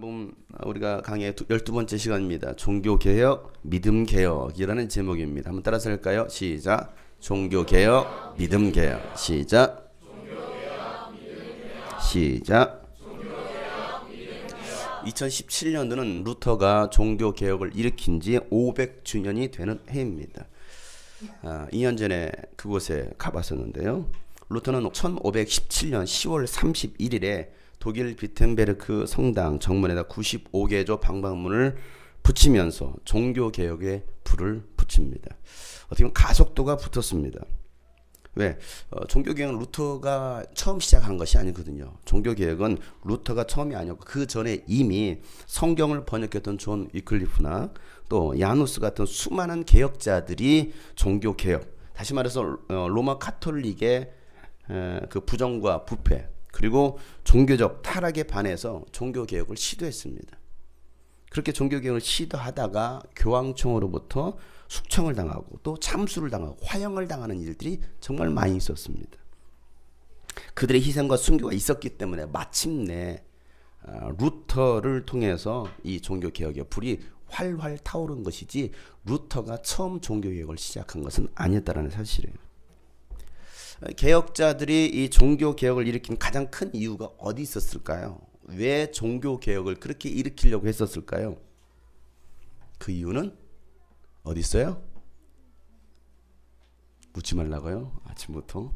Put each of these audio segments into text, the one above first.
지난번 우리가 강의 12번째 시간입니다. 종교개혁, 믿음개혁이라는 제목입니다. 한번 따라서 할까요? 시작. 종교개혁, 믿음개혁. 시작. 시작. 2017년도는 루터가 종교개혁을 일으킨 지 500주년이 되는 해입니다. 2년 전에 그곳에 가봤었는데요. 루터는 1517년 10월 31일에 독일 비텐베르크 성당 정문에다 95개조 방방문을 붙이면서 종교개혁에 불을 붙입니다. 어떻게 보면 가속도가 붙었습니다. 왜? 종교개혁은 루터가 처음 시작한 것이 아니거든요. 종교개혁은 루터가 처음이 아니었고 그 전에 이미 성경을 번역했던 존 위클리프나 또 야누스 같은 수많은 개혁자들이 종교개혁, 다시 말해서 로마 가톨릭의 그 부정과 부패 그리고 종교적 타락에 반해서 종교개혁을 시도했습니다. 그렇게 종교개혁을 시도하다가 교황청으로부터 숙청을 당하고 또 참수를 당하고 화형을 당하는 일들이 정말 많이 있었습니다. 그들의 희생과 순교가 있었기 때문에 마침내 루터를 통해서 이 종교개혁의 불이 활활 타오른 것이지 루터가 처음 종교개혁을 시작한 것은 아니었다는 사실이에요. 개혁자들이 이 종교개혁을 일으킨 가장 큰 이유가 어디 있었을까요? 왜 종교개혁을 그렇게 일으키려고 했었을까요? 그 이유는 어디 있어요? 묻지 말라고요? 아침부터.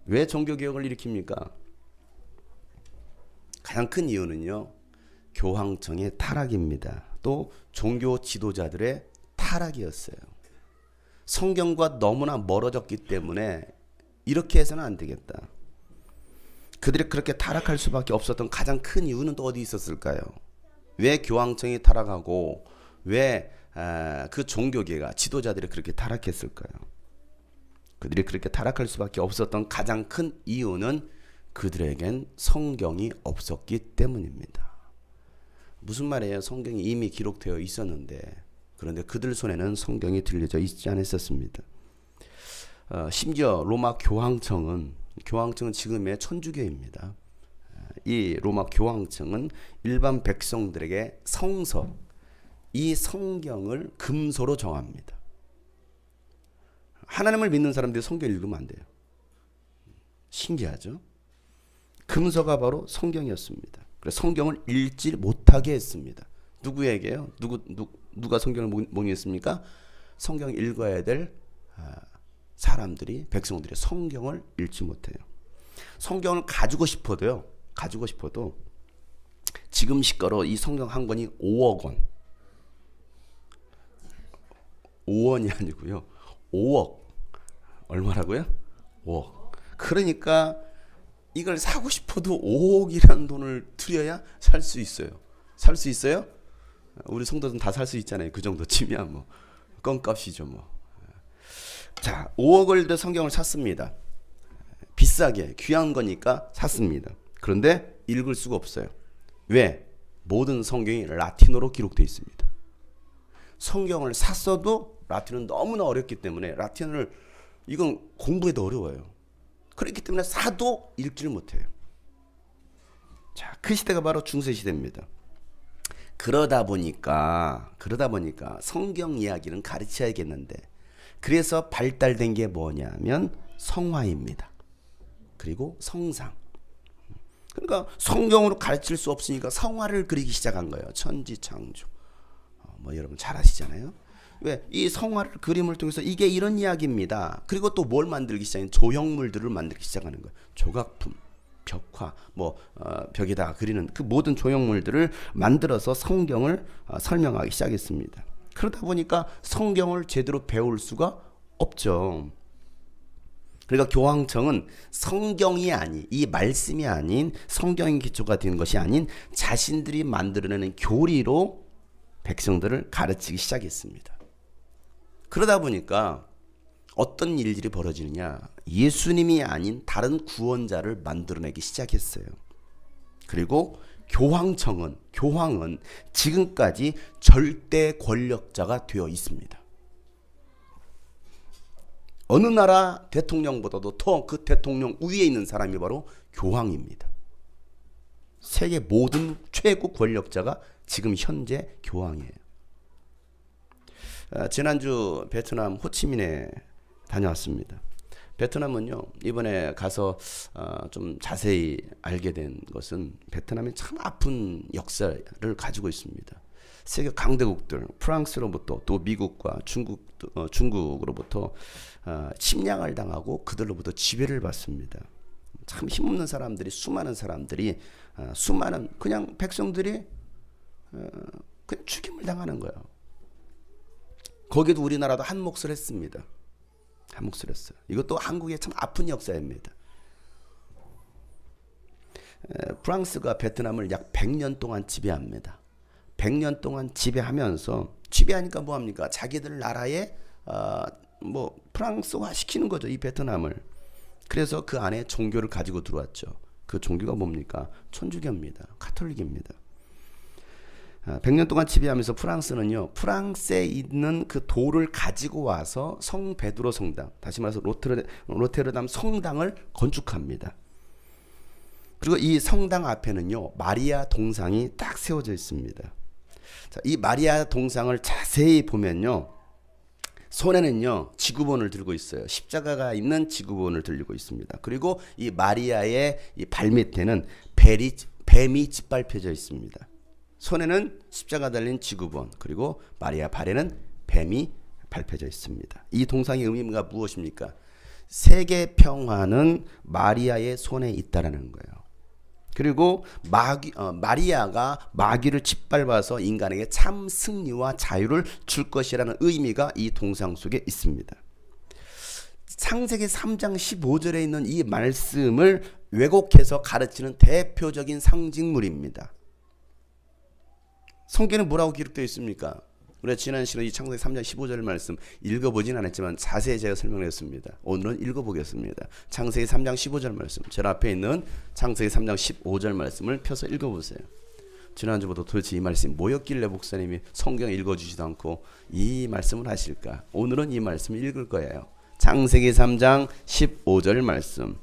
왜 종교개혁을 일으킵니까? 가장 큰 이유는요, 교황청의 타락입니다. 또 종교 지도자들의 타락이었어요. 성경과 너무나 멀어졌기 때문에 이렇게 해서는 안 되겠다. 그들이 그렇게 타락할 수밖에 없었던 가장 큰 이유는 또 어디 있었을까요? 왜 교황청이 타락하고 왜 그 종교계가 지도자들이 그렇게 타락했을까요? 그들이 그렇게 타락할 수밖에 없었던 가장 큰 이유는 그들에겐 성경이 없었기 때문입니다. 무슨 말이에요? 성경이 이미 기록되어 있었는데 그런데 그들 손에는 성경이 들려져 있지 않았었습니다. 심지어 로마 교황청은 지금의 천주교입니다. 이 로마 교황청은 일반 백성들에게 성서, 이 성경을 금서로 정합니다. 하나님을 믿는 사람들이 성경 읽으면 안 돼요. 신기하죠? 금서가 바로 성경이었습니다. 그래서 성경을 읽지 못하게 했습니다. 누구에게요? 누가 성경을 못 읽습니까? 성경 읽어야 될 사람들이, 백성들이 성경을 읽지 못해요. 성경을 가지고 싶어도 지금 시가로 이 성경 한 권이 5억 원. 5원이 아니고요. 5억. 얼마라고요? 5억. 그러니까 이걸 사고 싶어도 5억이라는 돈을 들여야 살 수 있어요. 살 수 있어요? 우리 성도들은 다 살 수 있잖아요. 그 정도쯤이야 뭐. 껌값이죠 뭐. 자, 5억을 들여 성경을 샀습니다. 비싸게 귀한 거니까 샀습니다. 그런데 읽을 수가 없어요. 왜? 모든 성경이 라틴어로 기록되어 있습니다. 성경을 샀어도 라틴어는 너무나 어렵기 때문에 라틴어를 이건 공부해도 어려워요. 그렇기 때문에 사도 읽지를 못해요. 자, 그 시대가 바로 중세 시대입니다. 그러다 보니까 성경 이야기는 가르쳐야겠는데 그래서 발달된 게 뭐냐면 성화입니다. 그리고 성상. 그러니까 성경으로 가르칠 수 없으니까 성화를 그리기 시작한 거예요. 천지창조. 뭐 여러분 잘 아시잖아요. 왜? 이 성화를 그림을 통해서 이게 이런 이야기입니다. 그리고 또 뭘 만들기 시작한 조형물들을 만들기 시작하는 거예요. 조각품, 벽화, 벽에다가 그리는 그 모든 조형물들을 만들어서 성경을 설명하기 시작했습니다. 그러다 보니까 성경을 제대로 배울 수가 없죠. 그러니까 교황청은 성경이 아닌, 이 말씀이 아닌, 성경이 기초가 되는 것이 아닌 자신들이 만들어내는 교리로 백성들을 가르치기 시작했습니다. 그러다 보니까 어떤 일들이 벌어지느냐, 예수님이 아닌 다른 구원자를 만들어내기 시작했어요. 그리고 교황은 지금까지 절대 권력자가 되어 있습니다. 어느 나라 대통령보다도 더 그 대통령 위에 있는 사람이 바로 교황입니다. 세계 모든 최고 권력자가 지금 현재 교황이에요. 지난주 베트남 호치민에 다녀왔습니다. 베트남은요, 이번에 가서 좀 자세히 알게 된 것은 베트남이 참 아픈 역사를 가지고 있습니다. 세계 강대국들, 프랑스로부터 또 미국과 중국으로부터 침략을 당하고 그들로부터 지배를 받습니다. 참 힘없는 사람들이, 수많은 사람들이, 수많은 그냥 백성들이 그냥 죽임을 당하는 거예요. 거기도 우리나라도 한 몫을 했습니다. 한 몫을 했어요. 이것도 한국의 참 아픈 역사입니다. 프랑스가 베트남을 약 100년 동안 지배합니다. 100년 동안 지배하면서, 지배하니까 뭐합니까? 자기들 나라에 프랑스화 시키는 거죠, 이 베트남을. 그래서 그 안에 종교를 가지고 들어왔죠. 그 종교가 뭡니까? 천주교입니다. 카톨릭입니다. 100년 동안 지배하면서 프랑스는요, 프랑스에 있는 그 돌을 가지고 와서 성 베드로 성당, 다시 말해서 로테르담 성당을 건축합니다. 그리고 이 성당 앞에는요, 마리아 동상이 딱 세워져 있습니다. 자, 이 마리아 동상을 자세히 보면요, 손에는요, 지구본을 들고 있어요. 십자가가 있는 지구본을 들고 있습니다. 그리고 이 마리아의 이 발밑에는 뱀이 짓밟혀져 있습니다. 손에는 십자가 달린 지구본, 그리고 마리아 발에는 뱀이 밟혀져 있습니다. 이 동상의 의미가 무엇입니까? 세계 평화는 마리아의 손에 있다라는 거예요. 그리고 마리아가 마귀를 짓밟아서 인간에게 참 승리와 자유를 줄 것이라는 의미가 이 동상 속에 있습니다. 창세기 3장 15절에 있는 이 말씀을 왜곡해서 가르치는 대표적인 상징물입니다. 성경에 뭐라고 기록되어 있습니까? 우리가 지난 시간에 이 창세기 3장 15절 말씀 읽어보진 않았지만 자세히 제가 설명했습니다. 오늘은 읽어보겠습니다. 창세기 3장 15절 말씀, 제 앞에 있는 창세기 3장 15절 말씀을 펴서 읽어보세요. 지난주부터 도대체 이 말씀이 뭐였길래 목사님이 성경 읽어주지도 않고 이 말씀을 하실까? 오늘은 이 말씀을 읽을 거예요. 창세기 3장 15절 말씀,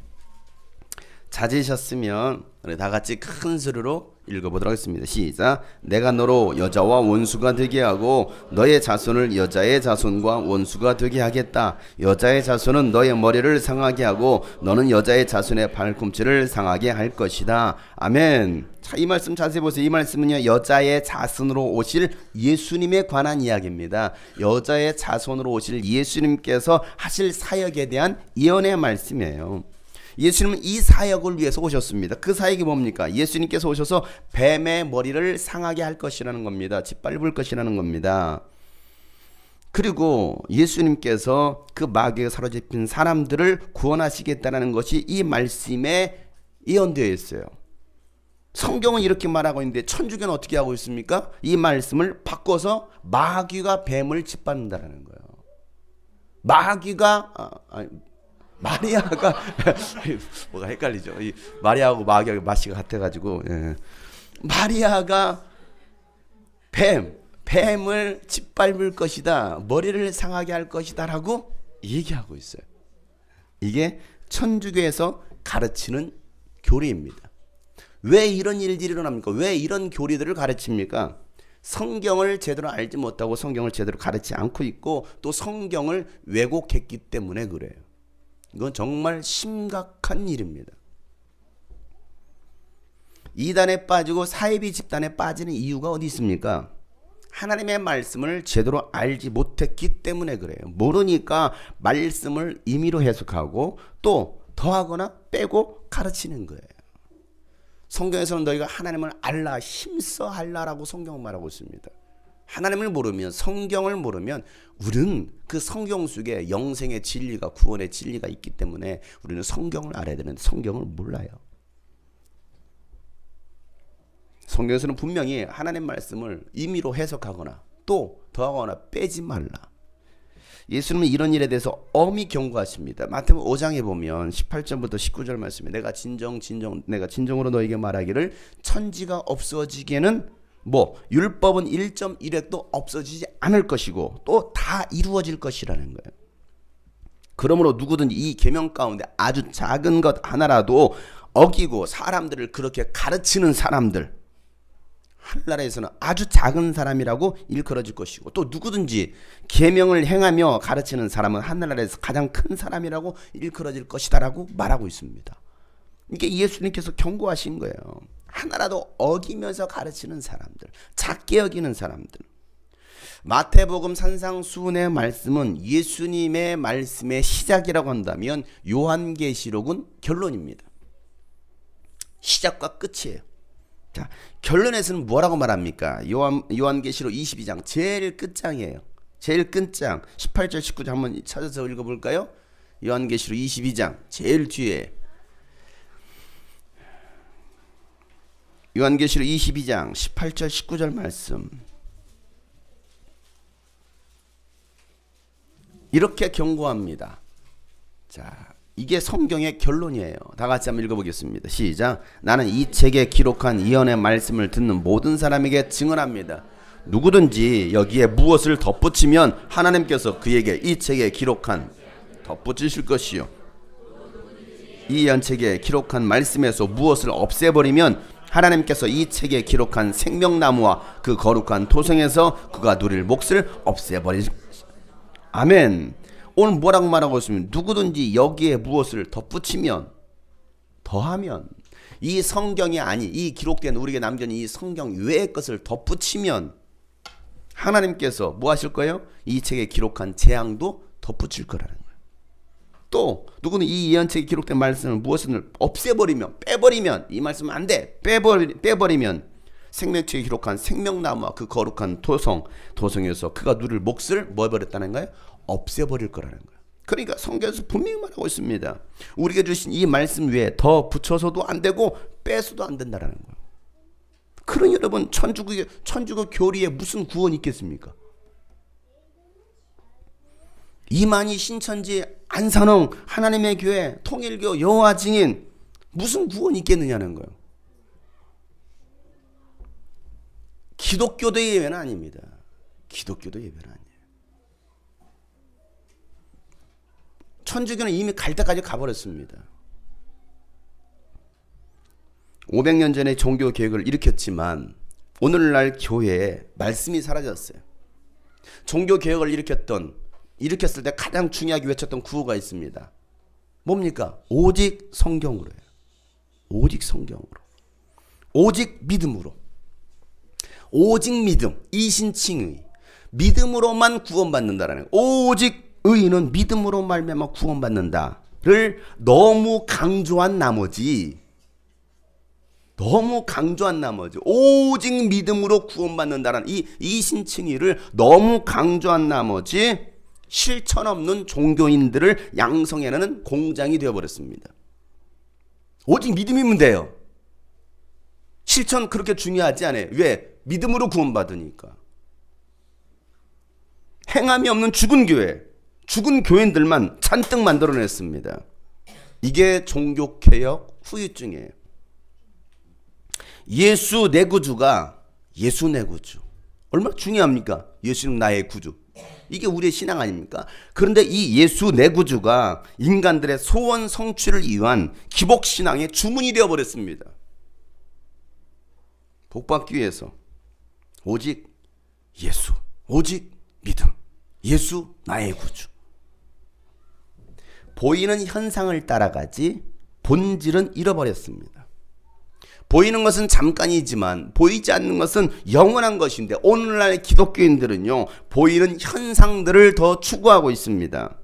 찾으셨으면 우리 다 같이 큰 소리로 읽어보도록 하겠습니다. 시작. 내가 너로 여자와 원수가 되게 하고 너의 자손을 여자의 자손과 원수가 되게 하겠다. 여자의 자손은 너의 머리를 상하게 하고 너는 여자의 자손의 발꿈치를 상하게 할 것이다. 아멘. 자, 이 말씀 자세히 보세요. 이 말씀은요, 여자의 자손으로 오실 예수님에 관한 이야기입니다. 여자의 자손으로 오실 예수님께서 하실 사역에 대한 예언의 말씀이에요. 예수님은 이 사역을 위해서 오셨습니다. 그 사역이 뭡니까? 예수님께서 오셔서 뱀의 머리를 상하게 할 것이라는 겁니다. 짓밟을 것이라는 겁니다. 그리고 예수님께서 그 마귀에 사로잡힌 사람들을 구원하시겠다는 것이 이 말씀에 예언되어 있어요. 성경은 이렇게 말하고 있는데 천주교는 어떻게 하고 있습니까? 이 말씀을 바꿔서 마귀가 뱀을 짓밟는다는 거예요. 마리아가 뭐가 헷갈리죠. 이 마리아하고 마귀하고 마씨가 같아가지고, 예. 마리아가 뱀을 짓밟을 것이다, 머리를 상하게 할 것이다라고 얘기하고 있어요. 이게 천주교에서 가르치는 교리입니다. 왜 이런 일들이 일어납니까? 왜 이런 교리들을 가르칩니까? 성경을 제대로 알지 못하고 성경을 제대로 가르치지 않고 있고 또 성경을 왜곡했기 때문에 그래요. 이건 정말 심각한 일입니다. 이단에 빠지고 사이비 집단에 빠지는 이유가 어디 있습니까? 하나님의 말씀을 제대로 알지 못했기 때문에 그래요. 모르니까 말씀을 임의로 해석하고 또 더하거나 빼고 가르치는 거예요. 성경에서는 너희가 하나님을 알라, 힘써 알라라고 성경은 말하고 있습니다. 하나님을 모르면, 성경을 모르면 우리는 그 성경 속에 영생의 진리가, 구원의 진리가 있기 때문에 우리는 성경을 알아야 되는데 성경을 몰라요. 성경에서는 분명히 하나님 말씀을 임의로 해석하거나 또 더하거나 빼지 말라. 예수님은 이런 일에 대해서 엄히 경고하십니다. 마태복음 5장에 보면 18절부터 19절 말씀에 내가 진정으로 너에게 말하기를 천지가 없어지기에는 율법은 1.1획도 없어지지 않을 것이고 또 다 이루어질 것이라는 거예요. 그러므로 누구든지 이 계명 가운데 아주 작은 것 하나라도 어기고 사람들을 그렇게 가르치는 사람들, 하늘나라에서는 아주 작은 사람이라고 일컬어질 것이고, 또 누구든지 계명을 행하며 가르치는 사람은 하늘나라에서 가장 큰 사람이라고 일컬어질 것이다라고 말하고 있습니다. 이게 예수님께서 경고하신 거예요. 하나라도 어기면서 가르치는 사람들, 작게 여기는 사람들. 마태복음 산상수훈의 말씀은 예수님의 말씀의 시작이라고 한다면 요한계시록은 결론입니다. 시작과 끝이에요. 자, 결론에서는 뭐라고 말합니까? 요한계시록 22장 제일 끝장이에요. 제일 끝장 18절 19절 한번 찾아서 읽어볼까요? 요한계시록 22장 제일 뒤에, 요한계시록 22장 18절 19절 말씀, 이렇게 경고합니다. 자, 이게 성경의 결론이에요. 다 같이 한번 읽어보겠습니다. 시작. 나는 이 책에 기록한 예언의 말씀을 듣는 모든 사람에게 증언합니다. 누구든지 여기에 무엇을 덧붙이면 하나님께서 그에게 이 책에 기록한 덧붙이실 것이요, 이 예언책에 기록한 말씀에서 무엇을 없애버리면 하나님께서 이 책에 기록한 생명나무와 그 거룩한 토성에서 그가 누릴 몫을 없애버리실 것이요. 아멘. 오늘 뭐라고 말하고 있으면 누구든지 여기에 무엇을 덧붙이면, 더하면, 이 성경이 아닌 이 기록된 우리에게 남겨진 이 성경 외의 것을 덧붙이면 하나님께서 뭐 하실 거예요? 이 책에 기록한 재앙도 덧붙일 거라는 거예요. 또 누구는 이 예언책에 기록된 말씀을 무엇을 없애버리면, 빼버리면, 이 말씀은 안 돼, 빼버리면 생명책에 기록한 생명나무와 그 거룩한 토성에서 그가 누릴 몫을 뭐 해버렸다는 거예요? 없애버릴 거라는 거예요. 그러니까 성경에서 분명히 말하고 있습니다. 우리에게 주신 이 말씀 외에 더 붙여서도 안 되고 빼서도 안 된다라는 거예요. 그러니 여러분, 천주교 교리에 무슨 구원이 있겠습니까? 이만희 신천지 안산홍 하나님의 교회 통일교 여호와 증인 무슨 구원이 있겠느냐는 거예요. 기독교도 예외는 아닙니다. 기독교도 예외는 아니에요. 천주교는 이미 갈 때까지 가버렸습니다. 500년 전에 종교 개혁을 일으켰지만 오늘날 교회에 말씀이 사라졌어요. 종교 개혁을 일으켰을 때 가장 중요하게 외쳤던 구호가 있습니다. 뭡니까? 오직 성경으로요. 오직 성경으로. 오직 믿음으로. 오직 믿음, 이신칭의. 믿음으로만 구원받는다라는 거예요. 오직 의인은 믿음으로 말미암아 구원받는다를 너무 강조한 나머지 오직 믿음으로 구원받는다는 이 이신칭의를 너무 강조한 나머지 실천 없는 종교인들을 양성해내는 공장이 되어버렸습니다. 오직 믿음이면 돼요. 실천 그렇게 중요하지 않아요. 왜? 믿음으로 구원받으니까. 행함이 없는 죽은 교회, 죽은 교인들만 잔뜩 만들어냈습니다. 이게 종교개혁 후유증이에요. 예수 내 구주가 예수 내 구주. 얼마나 중요합니까? 예수는 나의 구주. 이게 우리의 신앙 아닙니까? 그런데 이 예수 내 구주가 인간들의 소원 성취를 위한 기복신앙의 주문이 되어버렸습니다. 복받기 위해서 오직 예수, 오직 믿음, 예수 나의 구주. 보이는 현상을 따라가지 본질은 잃어버렸습니다. 보이는 것은 잠깐이지만 보이지 않는 것은 영원한 것인데 오늘날 기독교인들은요, 보이는 현상들을 더 추구하고 있습니다.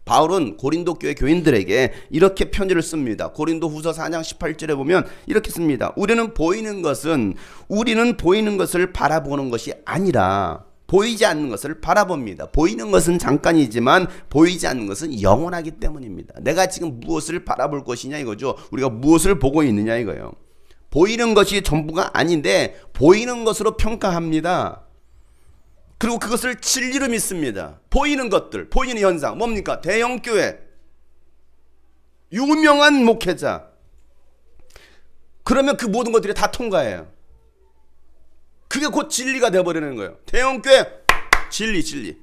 바울은 고린도 교회 교인들에게 이렇게 편지를 씁니다. 고린도 후서 4장 18절에 보면 이렇게 씁니다. 우리는 보이는 것을 바라보는 것이 아니라 보이지 않는 것을 바라봅니다. 보이는 것은 잠깐이지만 보이지 않는 것은 영원하기 때문입니다. 내가 지금 무엇을 바라볼 것이냐 이거죠. 우리가 무엇을 보고 있느냐 이거예요. 보이는 것이 전부가 아닌데 보이는 것으로 평가합니다. 그리고 그것을 진리로 믿습니다. 보이는 것들, 보이는 현상 뭡니까? 대형교회, 유명한 목회자. 그러면 그 모든 것들이 다 통과해요. 그게 곧 진리가 되어버리는 거예요. 대형교회 진리.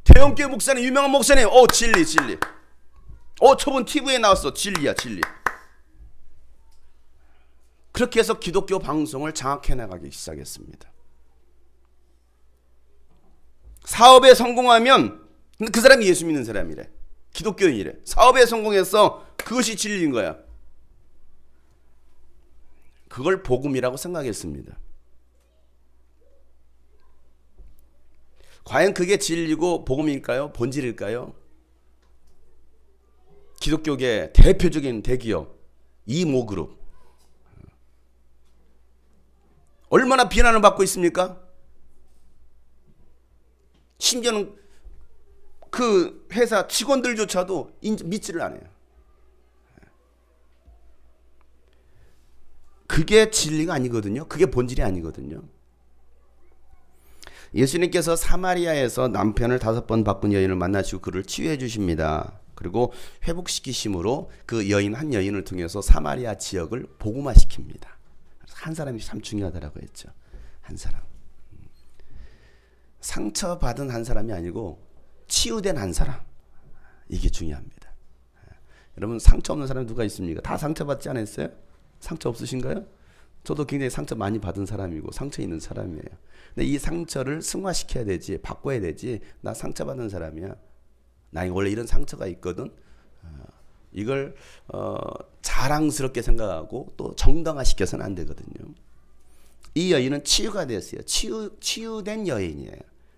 대형교회 목사님, 유명한 목사님, 진리. 저번 TV에 나왔어. 진리야. 그렇게 해서 기독교 방송을 장악해 나가기 시작했습니다. 사업에 성공하면 그 사람이 예수 믿는 사람이래. 기독교인이래. 사업에 성공해서 그것이 진리인 거야. 그걸 복음이라고 생각했습니다. 과연 그게 진리고 복음일까요? 본질일까요? 기독교계 대표적인 대기업 이모그룹 얼마나 비난을 받고 있습니까? 심지어는 그 회사 직원들조차도 믿지를 않아요. 그게 진리가 아니거든요. 그게 본질이 아니거든요. 예수님께서 사마리아에서 남편을 5번 바꾼 여인을 만나시고 그를 치유해 주십니다. 그리고 회복시키심으로 그 여인 한 여인을 통해서 사마리아 지역을 복음화시킵니다. 한 사람이 참 중요하다고 했죠. 한 사람. 상처받은 한 사람이 아니고 치유된 한 사람. 이게 중요합니다. 여러분 상처 없는 사람이 누가 있습니까? 다 상처받지 않았어요? 상처 없으신가요? 저도 굉장히 상처 많이 받은 사람이고 상처 있는 사람이에요. 근데 이 상처를 승화시켜야 되지, 바꿔야 되지. 나 상처받은 사람이야. 나 원래 이런 상처가 있거든. 이걸 자랑스럽게 생각하고 또 정당화시켜서는 안 되거든요. 이 여인은 치유가 됐어요. 치유된 여인이에요.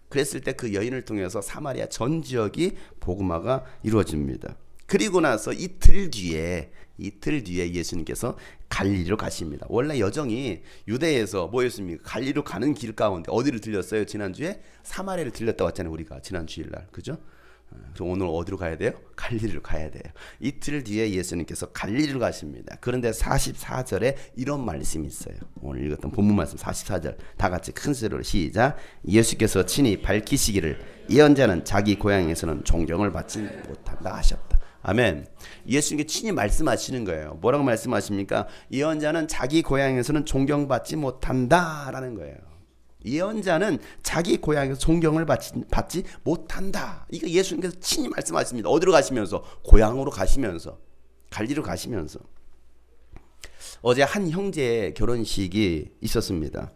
그랬을 때 그 여인을 통해서 사마리아 전 지역이 복음화가 이루어집니다. 그리고 나서 이틀 뒤에 예수님께서 갈릴리로 가십니다. 원래 여정이 유대에서 뭐였습니까? 갈릴리로 가는 길 가운데 어디를 들렸어요? 지난주에 사마리아를 들렸다 왔잖아요. 우리가 지난 주일날. 그죠? 그럼 오늘 어디로 가야 돼요? 갈릴리로 가야 돼요. 이틀 뒤에 예수님께서 갈릴리로 가십니다. 그런데 44절에 이런 말씀이 있어요. 오늘 읽었던 본문 말씀 44절 다 같이 큰 소리로 시작. 예수께서 친히 밝히시기를 예언자는 자기 고향에서는 존경을 받지 못한다 하셨다. 아멘. 예수님께 친히 말씀하시는 거예요. 뭐라고 말씀하십니까? 예언자는 자기 고향에서는 존경받지 못한다라는 거예요. 예언자는 자기 고향에서 존경을 받지 못한다. 이거 예수님께서 친히 말씀하십니다. 어디로 가시면서? 고향으로 가시면서. 갈릴리로 가시면서. 어제 한 형제의 결혼식이 있었습니다.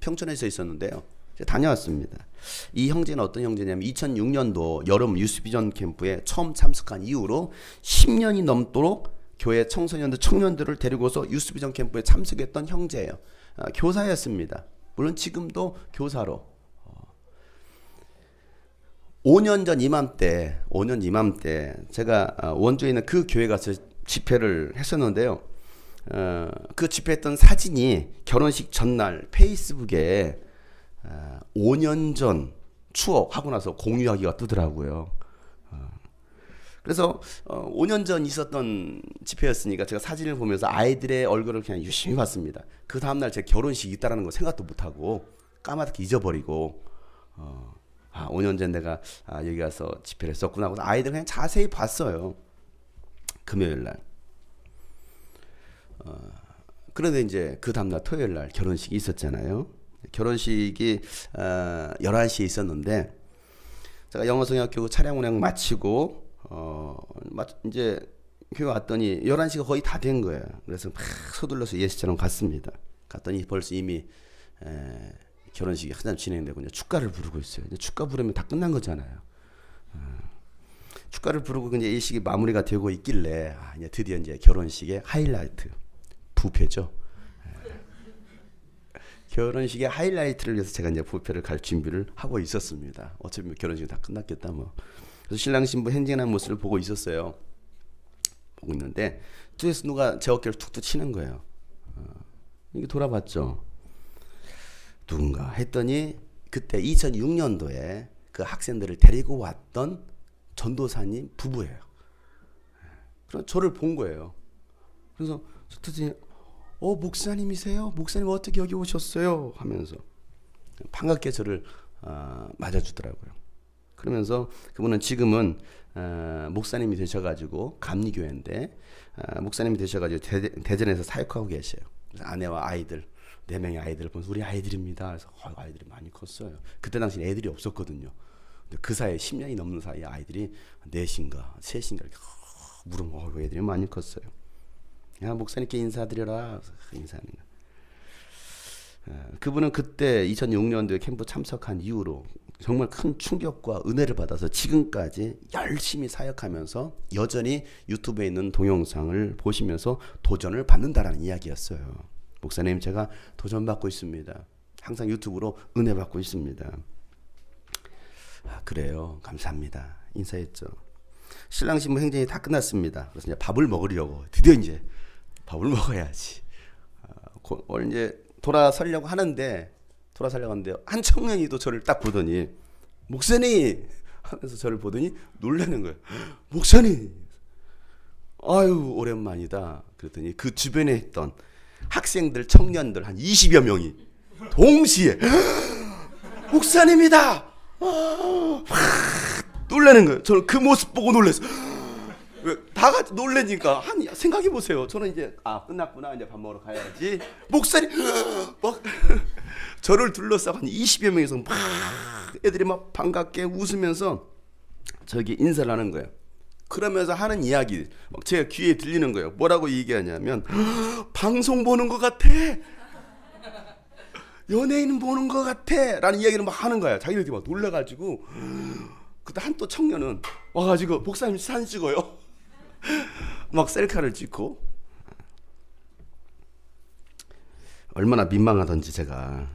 평촌에서 있었는데요. 제가 다녀왔습니다. 이 형제는 어떤 형제냐면 2006년도 여름 유스비전 캠프에 처음 참석한 이후로 10년이 넘도록 교회 청소년들, 청년들을 데리고서 유스비전 캠프에 참석했던 형제예요. 교사였습니다. 물론 지금도 교사로 5년 이맘때 제가 원주에 있는 그 교회 가서 집회를 했었는데요. 그 집회했던 사진이 결혼식 전날 페이스북에 5년 전 추억하고 나서 공유하기가 뜨더라고요. 그래서 5년 전 있었던 집회였으니까 제가 사진을 보면서 아이들의 얼굴을 그냥 유심히 봤습니다. 그 다음날 제 결혼식이 있다는 거 생각도 못하고 까맣게 잊어버리고 5년 전 내가 여기 가서 집회를 했었구나 하고 아이들 그냥 자세히 봤어요. 금요일날. 그런데 이제 그 다음날 토요일날 결혼식이 있었잖아요. 결혼식이 11시에 있었는데 제가 영어성역교구 차량 운행 마치고 이제 교회 왔더니 11시가 거의 다 된 거예요. 그래서 막 서둘러서 예식장으로 갔습니다. 갔더니 벌써 이미 결혼식이 한참 진행되고 이제 축가를 부르고 있어요. 이제 축가 부르면 다 끝난 거잖아요. 축가를 부르고 이제 예식이 마무리가 되고 있길래 이제 드디어 이제 결혼식의 하이라이트 부페죠. 결혼식의 하이라이트를 위해서 제가 이제 부페를 갈 준비를 하고 있었습니다. 어차피 결혼식이 다 끝났겠다 뭐. 그래서 신랑 신부 행진하는 모습을 보고 있었어요. 보고 있는데 뒤에서 누가 제 어깨를 툭툭 치는 거예요. 이게 돌아봤죠. 누군가 했더니 그때 2006년도에 그 학생들을 데리고 왔던 전도사님 부부예요. 그래서 저를 본 거예요. 그래서 저 목사님이세요? 목사님 어떻게 여기 오셨어요? 하면서 반갑게 저를 맞아주더라고요. 그러면서 그분은 지금은 목사님이 되셔가지고 감리교회인데 목사님이 되셔가지고 대전에서 사역하고 계셔요. 그래서 아내와 아이들 4명의 아이들을 보면서 우리 아이들입니다. 그래서 아이들이 많이 컸어요. 그때 당시 애들이 없었거든요. 근데 그 사이에 10년이 넘는 사이에 아이들이 4인가 3인가 이렇게 물으면 애들이 많이 컸어요. 야, 목사님께 인사드려라. 인사하는 거. 그분은 그때 2006년도에 캠프 참석한 이후로 정말 큰 충격과 은혜를 받아서 지금까지 열심히 사역하면서 여전히 유튜브에 있는 동영상을 보시면서 도전을 받는다라는 이야기였어요. 목사님, 제가 도전받고 있습니다. 항상 유튜브로 은혜 받고 있습니다. 그래요. 감사합니다. 인사했죠. 신랑 신부 행진이 다 끝났습니다. 그래서 이제 밥을 먹으려고 드디어 이제 밥을 먹어야지. 오늘 이제 돌아서려고 하는데 한 청년이 또 저를 딱 보더니 목사님 하면서 저를 보더니 놀라는 거예요. 목사님, 아유 오랜만이다. 그랬더니 그 주변에 있던 학생들, 청년들 한 20여 명이 동시에 목사님이다. 놀라는 거예요. 저는 그 모습 보고 놀랐어요. 다 같이 놀래니까 생각해 보세요. 저는 이제 끝났구나, 이제 밥 먹으러 가야지. 목사님 막 저를 둘러싸고 한 20여 명이서 막 애들이 막 반갑게 웃으면서 저기 인사를 하는 거예요. 그러면서 하는 이야기 막 제가 귀에 들리는 거예요. 뭐라고 얘기하냐면 방송 보는 것 같아, 연예인 보는 것 같아 라는 이야기를 막 하는 거야. 자기들이 막 놀라가지고. 그때 한 또 청년은 와가지고 목사님 사진 찍어요. 막 셀카를 찍고. 얼마나 민망하던지 제가.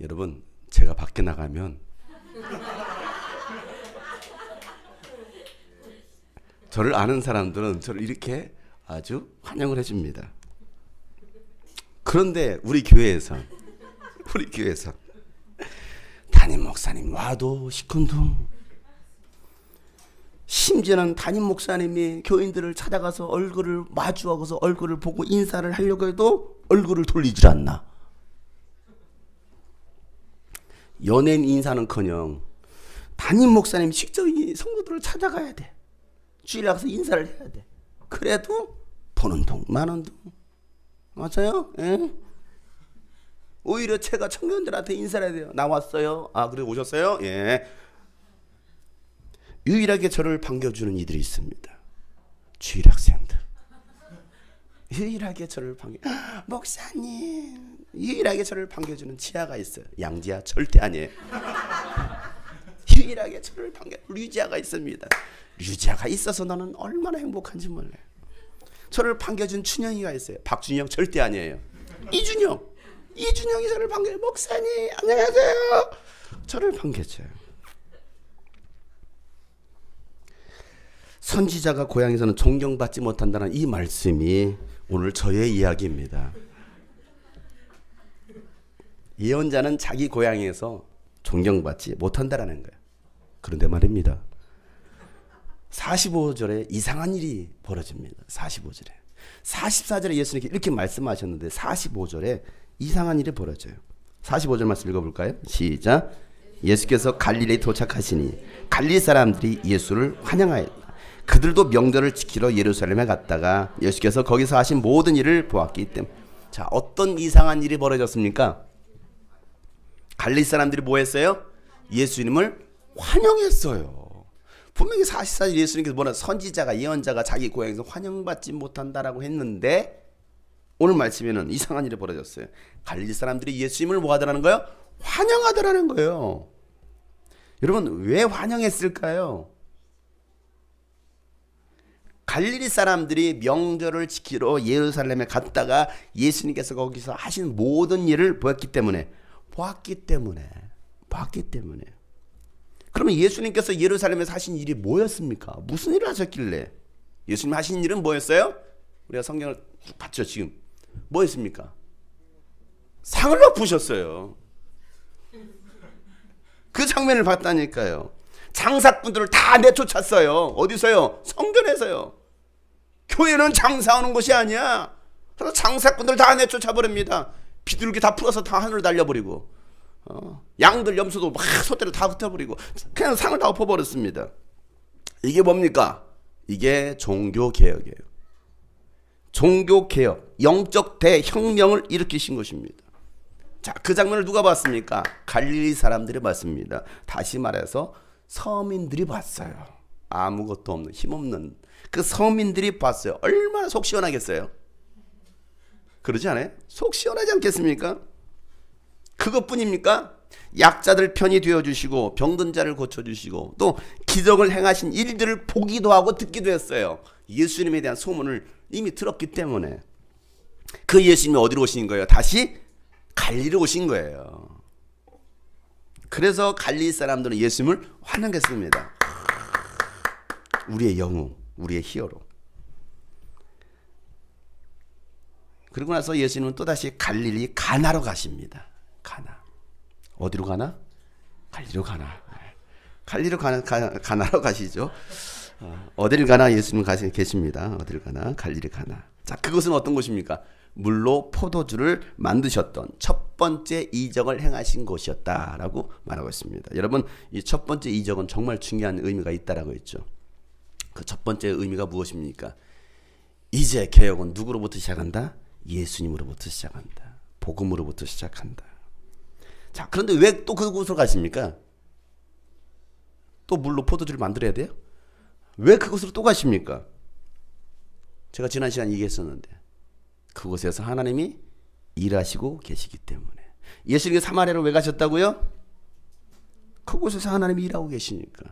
여러분, 제가 밖에 나가면 저를 아는 사람들은 저를 이렇게 아주 환영을 해줍니다. 그런데 우리 교회에서 담임 목사님 와도 시큰둥. 심지어는 담임 목사님이 교인들을 찾아가서 얼굴을 마주하고서 얼굴을 보고 인사를 하려고 해도 얼굴을 돌리질 않나. 연예인 인사는커녕 담임 목사님 직접 이 성도들을 찾아가야 돼. 주일에 가서 인사를 해야 돼. 그래도 보는 둥 마는 둥. 맞아요? 예? 오히려 제가 청년들한테 인사를 해야 돼요. 나왔어요. 그래 오셨어요? 예. 유일하게 저를 반겨주는 이들이 있습니다. 주일 학생들. 유일하게 저를 목사님. 유일하게 저를 반겨주는 지아가 있어요. 양지아 절대 아니에요. 유일하게 저를 류지아가 있습니다. 류지아가 있어서 너는 얼마나 행복한지 몰라요. 저를 반겨준 춘영이가 있어요. 박준영 절대 아니에요. 이준영이 저를 반겨요. 목사님 안녕하세요. 저를 반겨줘요. 선지자가 고향에서는 존경받지 못한다는 이 말씀이 오늘 저의 이야기입니다. 예언자는 자기 고향에서 존경받지 못한다라는 거예요. 그런데 말입니다. 45절에 이상한 일이 벌어집니다. 45절에. 44절에 예수님께 이렇게 말씀하셨는데 45절에 이상한 일이 벌어져요. 45절 말씀 읽어볼까요? 시작. 예수께서 갈릴리에 도착하시니 갈릴리 사람들이 예수를 환영하였다. 그들도 명절을 지키러 예루살렘에 갔다가 예수께서 거기서 하신 모든 일을 보았기 때문에. 자, 어떤 이상한 일이 벌어졌습니까? 갈릴리 사람들이 뭐 했어요? 예수님을 환영했어요. 분명히 44절 예수님께서 뭐라 선지자가 예언자가 자기 고향에서 환영받지 못한다라고 했는데 오늘 말씀에는 이상한 일이 벌어졌어요. 갈릴리 사람들이 예수님을 뭐 하더라는 거예요? 환영하더라는 거예요. 여러분, 왜 환영했을까요? 갈릴리 사람들이 명절을 지키러 예루살렘에 갔다가 예수님께서 거기서 하신 모든 일을 보았기 때문에. 그러면 예수님께서 예루살렘에서 하신 일이 뭐였습니까? 무슨 일을 하셨길래? 예수님 하신 일은 뭐였어요? 우리가 성경을 쭉 봤죠. 지금 뭐였습니까? 상을 엎으셨어요. 그 장면을 봤다니까요. 장사꾼들을 다 내쫓았어요. 어디서요? 성전에서요. 교회는 장사하는 곳이 아니야. 그래서 장사꾼들 다 내쫓아버립니다. 비둘기 다 풀어서 다 하늘을 달려버리고 양들 염소도 막 소떼로 다 흩어버리고 그냥 상을 다 엎어버렸습니다. 이게 뭡니까? 이게 종교개혁이에요. 종교개혁, 영적 대혁명을 일으키신 것입니다. 자, 그 장면을 누가 봤습니까? 갈릴리 사람들이 봤습니다. 다시 말해서 서민들이 봤어요. 아무것도 없는 힘없는 그 서민들이 봤어요. 얼마나 속 시원하겠어요? 그러지 않아요? 속 시원하지 않겠습니까? 그것뿐입니까? 약자들 편이 되어주시고 병든 자를 고쳐주시고 또 기적을 행하신 일들을 보기도 하고 듣기도 했어요. 예수님에 대한 소문을 이미 들었기 때문에. 그 예수님이 어디로 오신 거예요? 다시 갈릴리로 오신 거예요. 그래서 갈릴리 사람들은 예수님을 환영했습니다. 우리의 영웅, 우리의 히어로. 그리고 나서 예수님은 또다시 갈릴리 가나로 가십니다. 가나. 어디로 가나? 갈릴리로 가나. 갈릴리로 가나로 가시죠. 어디를 가나 예수님 계십니다. 어디를 가나? 갈릴리 가나. 자, 그것은 어떤 곳입니까? 물로 포도주를 만드셨던 첫 번째 이적을 행하신 곳이었다라고 말하고 있습니다. 여러분, 이 첫 번째 이적은 정말 중요한 의미가 있다라고 했죠. 그 첫 번째 의미가 무엇입니까? 이제 개혁은 누구로부터 시작한다? 예수님으로부터 시작한다. 복음으로부터 시작한다. 자, 그런데 왜 또 그곳으로 가십니까? 또 물로 포도주를 만들어야 돼요? 왜 그곳으로 또 가십니까? 제가 지난 시간에 얘기했었는데 그곳에서 하나님이 일하시고 계시기 때문에. 예수님이 사마리아로 왜 가셨다고요? 그곳에서 하나님이 일하고 계시니까.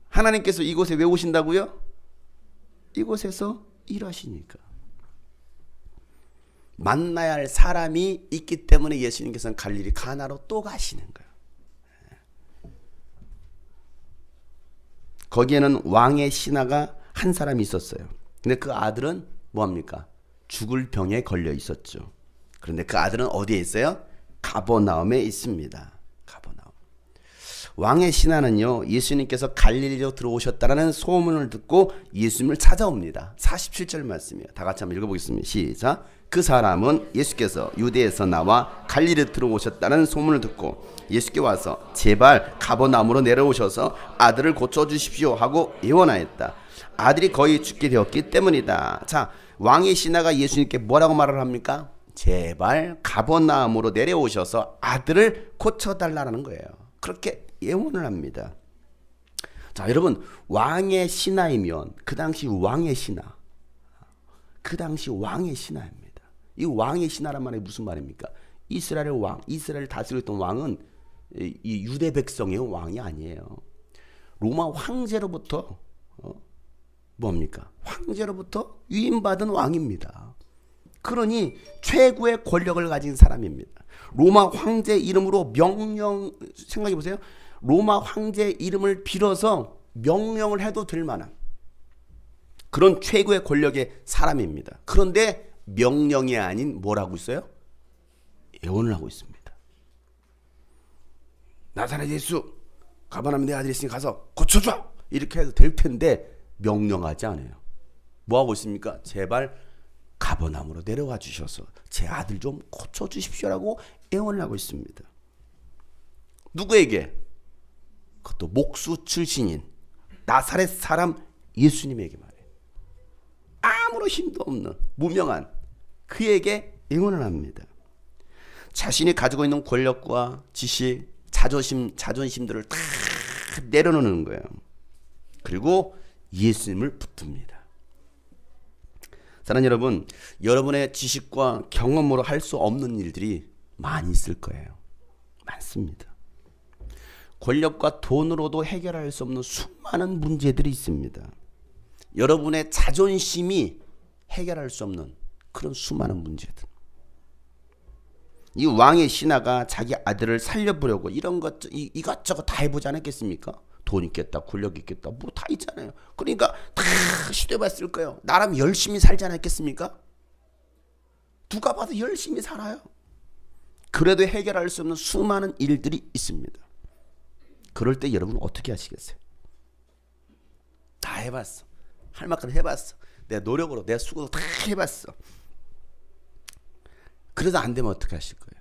하나님께서 이곳에 왜 오신다고요? 이곳에서 일하시니까. 만나야 할 사람이 있기 때문에 예수님께서는 갈릴리 가나로 또 가시는 거예요. 거기에는 왕의 신하가 한 사람이 있었어요. 근데 그 아들은 뭐합니까? 죽을 병에 걸려 있었죠. 그런데 그 아들은 어디에 있어요? 가버나움에 있습니다. 가버나움. 왕의 신하는요, 예수님께서 갈릴리로 들어오셨다라는 소문을 듣고 예수님을 찾아옵니다. 47절 말씀이에요. 다 같이 한번 읽어보겠습니다. 시작. 그 사람은 예수께서 유대에서 나와 갈릴리로 들어오셨다는 소문을 듣고 예수께 와서 제발 가버나움으로 내려오셔서 아들을 고쳐주십시오 하고 예원하였다. 아들이 거의 죽게 되었기 때문이다. 자, 왕의 신하가 예수님께 뭐라고 말을 합니까? 제발 가버나움으로 내려오셔서 아들을 고쳐달라는 거예요. 그렇게 예원을 합니다. 자, 여러분, 왕의 신하이면 그 당시 왕의 신하, 그 당시 왕의 신하입니다. 이 왕의 신하란 말이 무슨 말입니까? 이스라엘의 왕, 이스라엘을 다스렸던 왕은 이 유대 백성의 왕이 아니에요. 로마 황제로부터 뭡니까? 황제로부터 위임받은 왕입니다. 그러니 최고의 권력을 가진 사람입니다. 로마 황제 이름으로 명령, 생각해 보세요. 로마 황제 이름을 빌어서 명령을 해도 될 만한 그런 최고의 권력의 사람입니다. 그런데 명령이 아닌 뭘 하고 있어요? 예언을 하고 있습니다. 나사렛 예수, 가버나움에 내 아들이 있으니 가서 고쳐줘! 이렇게 해도 될 텐데 명령하지 않아요. 뭐 하고 있습니까? 제발 가버나움으로 내려와 주셔서 제 아들 좀 고쳐주십시오라고 예언을 하고 있습니다. 누구에게? 그것도 목수 출신인 나사렛 사람 예수님에게 말해요. 아무런 힘도 없는 무명한 그에게 예언을 합니다. 자신이 가지고 있는 권력과 지식, 자존심들을 다 내려놓는 거예요. 그리고 예수님을 붙듭니다. 사랑하는 여러분, 여러분의 지식과 경험으로 할 수 없는 일들이 많이 있을 거예요. 많습니다. 권력과 돈으로도 해결할 수 없는 수많은 문제들이 있습니다. 여러분의 자존심이 해결할 수 없는 그런 수많은 문제들. 이 왕의 신하가 자기 아들을 살려보려고 이것저것 다 해보지 않았겠습니까? 돈 있겠다, 권력 있겠다, 뭐 다 있잖아요. 그러니까 다 시도해봤을 거예요. 나름 열심히 살지 않았겠습니까? 누가 봐도 열심히 살아요. 그래도 해결할 수 없는 수많은 일들이 있습니다. 그럴 때 여러분 어떻게 하시겠어요? 다 해봤어. 할 만큼 해봤어. 내 노력으로, 내 수고로 다 해봤어. 그래도 안 되면 어떻게 하실 거예요?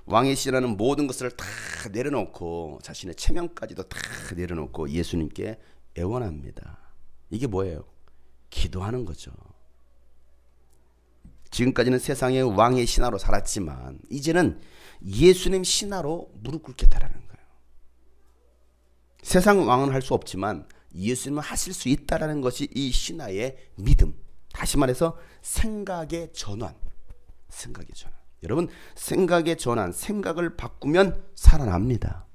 왕의 신하는 모든 것을 다 내려놓고 자신의 체면까지도 다 내려놓고 예수님께 애원합니다. 이게 뭐예요? 기도하는 거죠. 지금까지는 세상의 왕의 신하로 살았지만 이제는 예수님 신하로 무릎 꿇겠다라는 거예요. 세상 왕은 할 수 없지만 예수님은 하실 수 있다라는 것이 이 신화의 믿음. 다시 말해서 생각의 전환. 생각의 전환. 여러분, 생각의 전환, 생각을 바꾸면 살아납니다.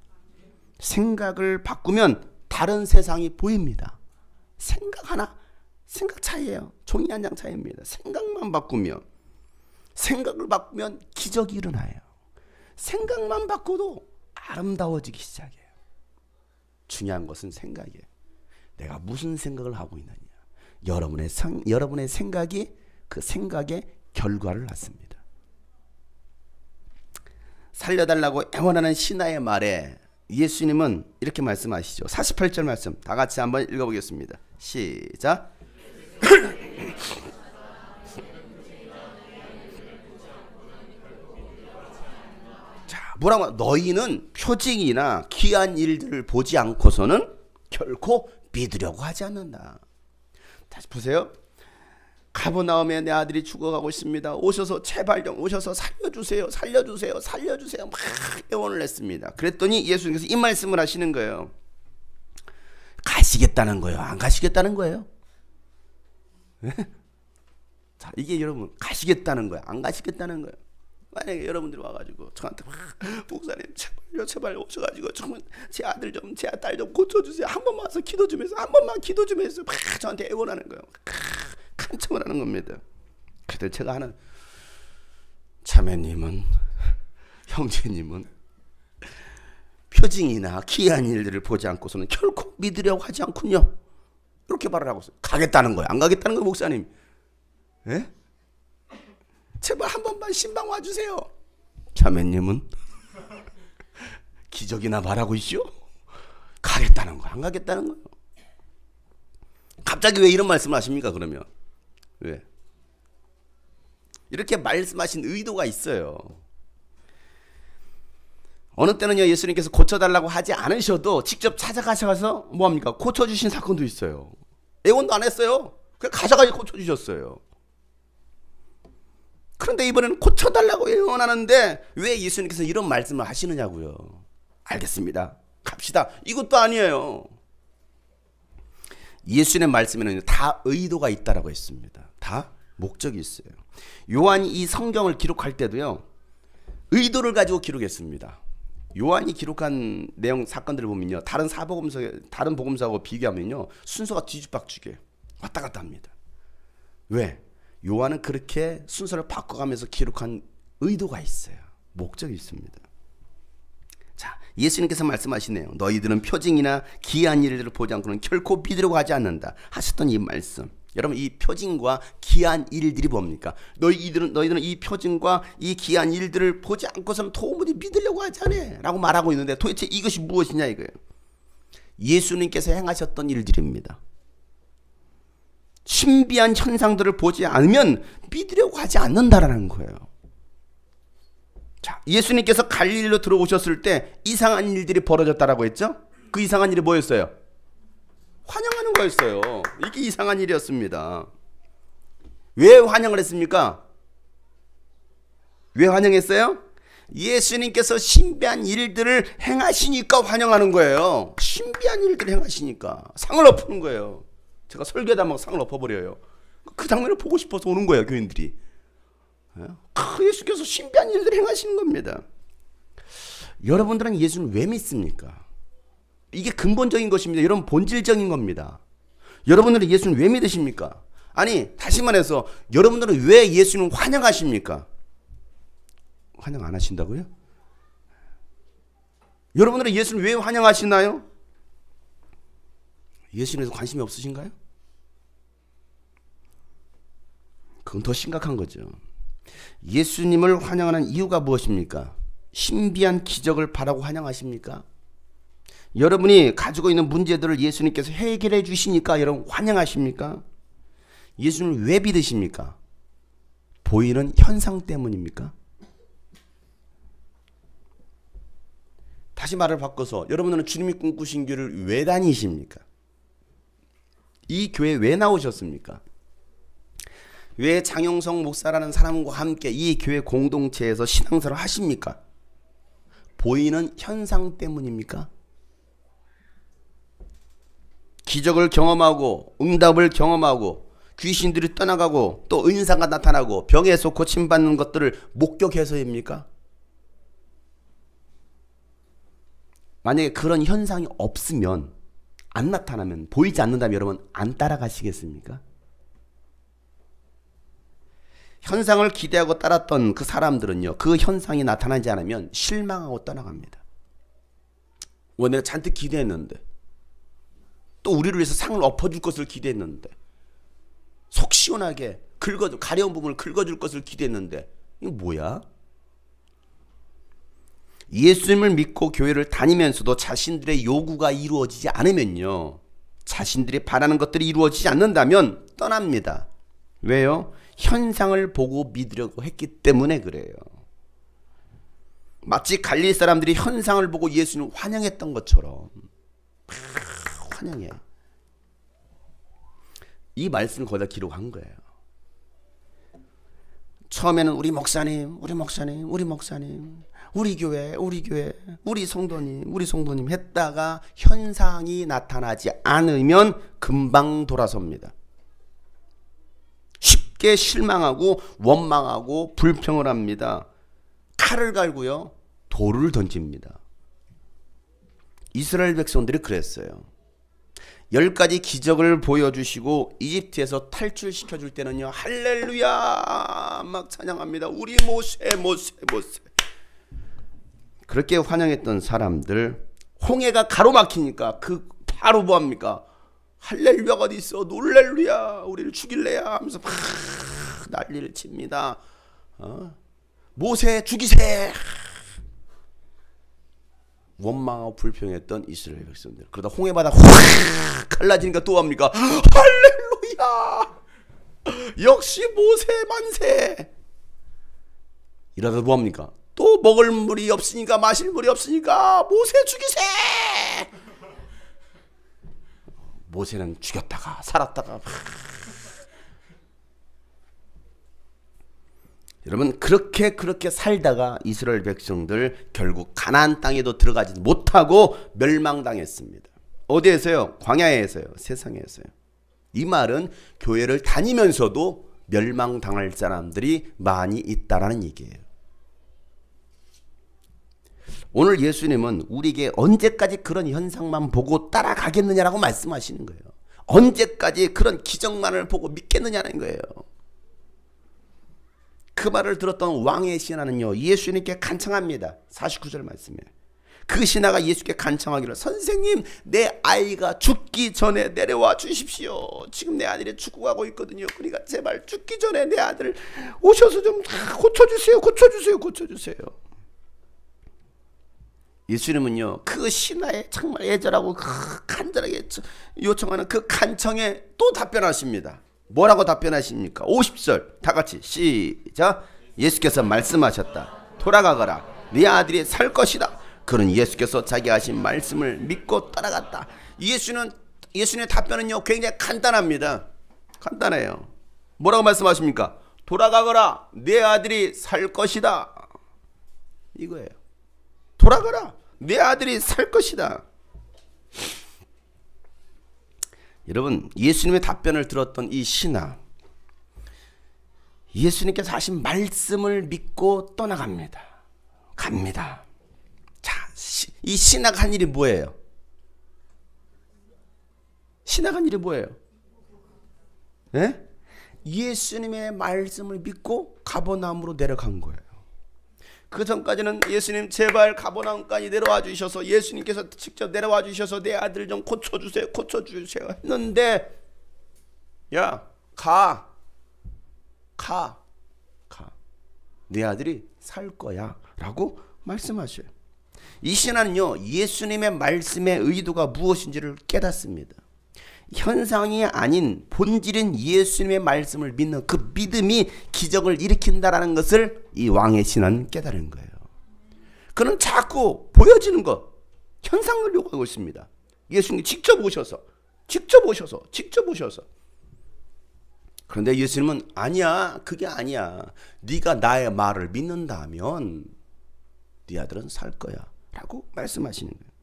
생각을 바꾸면 다른 세상이 보입니다. 생각 하나, 생각 차이예요. 종이 한 장 차이입니다. 생각만 바꾸면, 생각을 바꾸면 기적이 일어나요. 생각만 바꿔도 아름다워지기 시작해요. 중요한 것은 생각이에요. 내가 무슨 생각을 하고 있느냐. 여러분의 생각이 그 생각의 결과를 낳습니다. 살려달라고 애원하는 신하의 말에 예수님은 이렇게 말씀하시죠. 48절 말씀 다 같이 한번 읽어보겠습니다. 시작. 자, 뭐라고? 너희는 표징이나 귀한 일들을 보지 않고서는 결코 믿으려고 하지 않는다. 다시 보세요. 가버나움에 내 아들이 죽어가고 있습니다. 오셔서 제발 좀 오셔서 살려주세요. 살려주세요. 살려주세요. 막 애원을 했습니다. 그랬더니 예수님께서 이 말씀을 하시는 거예요. 가시겠다는 거예요? 안 가시겠다는 거예요? 네? 자, 이게 여러분 가시겠다는 거예요? 안 가시겠다는 거예요? 만약에 여러분들이 와가지고 저한테 막 목사님 제발요 제발 오셔가지고 정말 제 아들 좀 제 딸 좀 고쳐주세요. 한 번만 와서 기도 좀 해서 한 번만 기도 좀 해서 막 저한테 애원하는 거예요. 간청을 하는 겁니다. 그때 제가 하는 자매님은 형제님은 표징이나 귀한 일들을 보지 않고서는 결코 믿으려고 하지 않군요. 이렇게 말을 하고 있어요. 가겠다는 거예요? 안 가겠다는 거예요, 목사님? 예? 제발 한 번만 신방 와주세요. 자매님은 기적이나 말하고 있죠? 가겠다는 거예요? 안 가겠다는 거예요? 갑자기 왜 이런 말씀을 하십니까, 그러면? 왜? 이렇게 말씀하신 의도가 있어요. 어느 때는요, 예수님께서 고쳐달라고 하지 않으셔도 직접 찾아가셔서 뭐합니까? 고쳐주신 사건도 있어요. 애원도 안 했어요. 그냥 가셔가지고 고쳐주셨어요. 그런데 이번에는 고쳐달라고 애원하는데 왜 예수님께서 이런 말씀을 하시느냐고요. 알겠습니다. 갑시다. 이것도 아니에요. 예수님의 말씀에는 다 의도가 있다라고 했습니다. 다 목적이 있어요. 요한이 이 성경을 기록할 때도요, 의도를 가지고 기록했습니다. 요한이 기록한 내용 사건들을 보면요, 다른 복음서하고 비교하면요, 순서가 뒤죽박죽이에요. 왔다 갔다 합니다. 왜? 요한은 그렇게 순서를 바꿔가면서 기록한 의도가 있어요. 목적이 있습니다. 자, 예수님께서 말씀하시네요. 너희들은 표징이나 귀한 일들을 보지 않고는 결코 믿으려고 하지 않는다 하셨던 이 말씀. 여러분, 이 표징과 귀한 일들이 뭡니까? 너희들은 이 표징과 이 귀한 일들을 보지 않고서는 도무지 믿으려고 하지 않아 라고 말하고 있는데 도대체 이것이 무엇이냐 이거예요. 예수님께서 행하셨던 일들입니다. 신비한 현상들을 보지 않으면 믿으려고 하지 않는다라는 거예요. 자, 예수님께서 갈릴리로 들어오셨을 때 이상한 일들이 벌어졌다라고 했죠? 그 이상한 일이 뭐였어요? 환영하는 거였어요. 이게 이상한 일이었습니다. 왜 환영을 했습니까? 왜 환영했어요? 예수님께서 신비한 일들을 행하시니까 환영하는 거예요. 신비한 일들을 행하시니까 상을 엎는 거예요. 제가 설교하다 막 상을 엎어버려요. 그 장면을 보고 싶어서 오는 거예요, 교인들이. 예수께서 신비한 일들을 행하시는 겁니다. 여러분들은 예수를 왜 믿습니까? 이게 근본적인 것입니다. 여러분, 본질적인 겁니다. 여러분들은 예수를 왜 믿으십니까? 아니, 다시 말해서 여러분들은 왜 예수님을 환영하십니까? 환영 안 하신다고요? 여러분들은 예수를 왜 환영하시나요? 예수님에 대해서 관심이 없으신가요? 그건 더 심각한 거죠. 예수님을 환영하는 이유가 무엇입니까? 신비한 기적을 바라고 환영하십니까? 여러분이 가지고 있는 문제들을 예수님께서 해결해 주시니까 여러분 환영하십니까? 예수님을 왜 믿으십니까? 보이는 현상 때문입니까? 다시 말을 바꿔서 여러분들은 주님이 꿈꾸신 교회를 왜 다니십니까? 이 교회 왜 나오셨습니까? 왜 장영성 목사라는 사람과 함께 이 교회 공동체에서 신앙생활을 하십니까? 보이는 현상 때문입니까? 기적을 경험하고 응답을 경험하고 귀신들이 떠나가고 또 은사가 나타나고 병에서 고침받는 것들을 목격해서입니까? 만약에 그런 현상이 없으면, 안 나타나면, 보이지 않는다면 여러분 안 따라가시겠습니까? 현상을 기대하고 따랐던 그 사람들은요, 그 현상이 나타나지 않으면 실망하고 떠나갑니다. 내가 잔뜩 기대했는데, 또 우리를 위해서 상을 엎어줄 것을 기대했는데, 속 시원하게 가려운 부분을 긁어줄 것을 기대했는데, 이거 뭐야? 예수님을 믿고 교회를 다니면서도 자신들의 요구가 이루어지지 않으면요, 자신들이 바라는 것들이 이루어지지 않는다면 떠납니다. 왜요? 현상을 보고 믿으려고 했기 때문에 그래요. 마치 갈릴리 사람들이 현상을 보고 예수님을 환영했던 것처럼 환영해. 이 말씀을 거기다 기록한 거예요. 처음에는 우리 목사님, 우리 교회, 우리 성도님 했다가 현상이 나타나지 않으면 금방 돌아섭니다. 쉽게 실망하고 원망하고 불평을 합니다. 칼을 갈고요, 돌을 던집니다. 이스라엘 백성들이 그랬어요. 10가지 기적을 보여주시고 이집트에서 탈출시켜줄 때는요, 할렐루야 막 찬양합니다. 우리 모세. 그렇게 환영했던 사람들, 홍해가 가로막히니까 그 바로 뭐합니까? 할렐루야가 어디 있어? 놀렐루야, 우리를 죽일래야 하면서 막 난리를 칩니다. 모세 죽이세. 원망하고 불평했던 이스라엘 백성들, 그러다 홍해바다 확 갈라지니까 또 합니까? 할렐루야, 역시 모세 만세. 이러다 뭐합니까? 또 먹을 물이 없으니까, 마실 물이 없으니까 모세 죽이세. 모세는 죽였다가 살았다가 여러분, 그렇게 살다가 이스라엘 백성들 결국 가나안 땅에도 들어가지 못하고 멸망당했습니다. 어디에서요? 광야에서요? 세상에서요? 이 말은 교회를 다니면서도 멸망당할 사람들이 많이 있다라는 얘기예요. 오늘 예수님은 우리에게 언제까지 그런 현상만 보고 따라가겠느냐라고 말씀하시는 거예요. 언제까지 그런 기적만을 보고 믿겠느냐는 거예요. 그 말을 들었던 왕의 신하는요, 예수님께 간청합니다. 49절 말씀에 그 신하가 예수께 간청하기를, 선생님, 내 아이가 죽기 전에 내려와 주십시오. 지금 내 아들이 죽어가고 있거든요. 그러니까 제발 죽기 전에 내 아들 오셔서 좀 고쳐주세요. 예수님은요, 그 신하의 정말 애절하고 간절하게 요청하는 그 간청에 또 답변하십니다. 뭐라고 답변하십니까? 50절 다 같이 시작. 예수께서 말씀하셨다. 돌아가거라, 네 아들이 살 것이다. 그는 예수께서 자기 하신 말씀을 믿고 따라갔다. 예수님의 답변은요, 굉장히 간단합니다. 간단해요. 뭐라고 말씀하십니까? 돌아가거라, 내 아들이 살 것이다. 이거예요. 돌아가라, 내 아들이 살 것이다. 여러분, 예수님의 답변을 들었던 이 신하, 예수님께서 하신 말씀을 믿고 떠나갑니다. 갑니다. 자, 이 신하가 한 일이 뭐예요? 신하가 한 일이 뭐예요? 네? 예수님의 말씀을 믿고 가버나움으로 내려간 거예요. 그 전까지는 예수님 제발 가버나움까지 내려와 주셔서, 예수님께서 직접 내려와 주셔서 내 아들 좀 고쳐주세요 했는데, 야, 가. 내 아들이 살 거야 라고 말씀하셔요. 이 신하는요, 예수님의 말씀의 의도가 무엇인지를 깨닫습니다. 현상이 아닌 본질인 예수님의 말씀을 믿는 그 믿음이 기적을 일으킨다라는 것을 이 왕의 신하는 깨달은 거예요. 그는 자꾸 보여지는 것, 현상을 요구하고 있습니다. 예수님이 직접 오셔서. 그런데 예수님은 아니야, 그게 아니야. 네가 나의 말을 믿는다면 네 아들은 살 거야 라고 말씀하시는 거예요.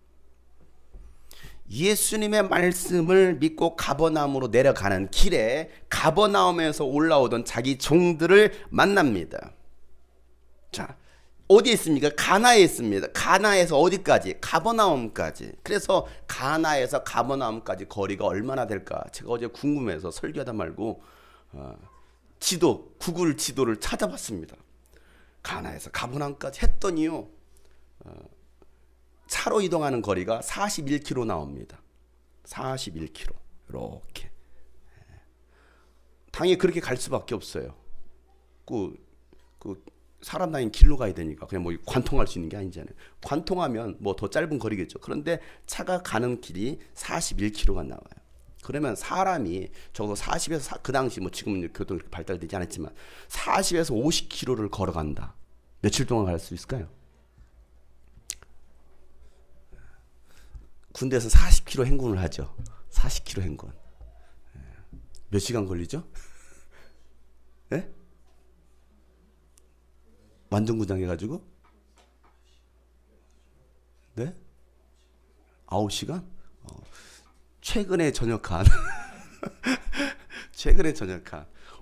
예수님의 말씀을 믿고 가버나움으로 내려가는 길에 가버나움에서 올라오던 자기 종들을 만납니다. 자, 어디에 있습니까? 가나에 있습니다. 가나에서 어디까지? 가버나움까지. 그래서 가나에서 가버나움까지 거리가 얼마나 될까? 제가 어제 궁금해서 설교하다 말고 지도, 구글 지도를 찾아봤습니다. 가나에서 가버나움까지 했더니요, 차로 이동하는 거리가 41km 나옵니다. 41km. 이렇게. 당연히 그렇게 갈 수밖에 없어요. 사람 다니는 길로 가야 되니까 그냥 뭐 관통할 수 있는 게 아니잖아요. 관통하면 뭐 더 짧은 거리겠죠. 그런데 차가 가는 길이 41km가 나와요. 그러면 사람이 적어도 40에서 그 당시 뭐 지금은 교통이 발달되지 않았지만 40에서 50km를 걸어간다. 며칠 동안 갈 수 있을까요? 군대에서 40km 행군을 하죠. 40km 행군. 몇 시간 걸리죠? 네? 완전구장 해가지고? 네? 9시간? 최근에 전역한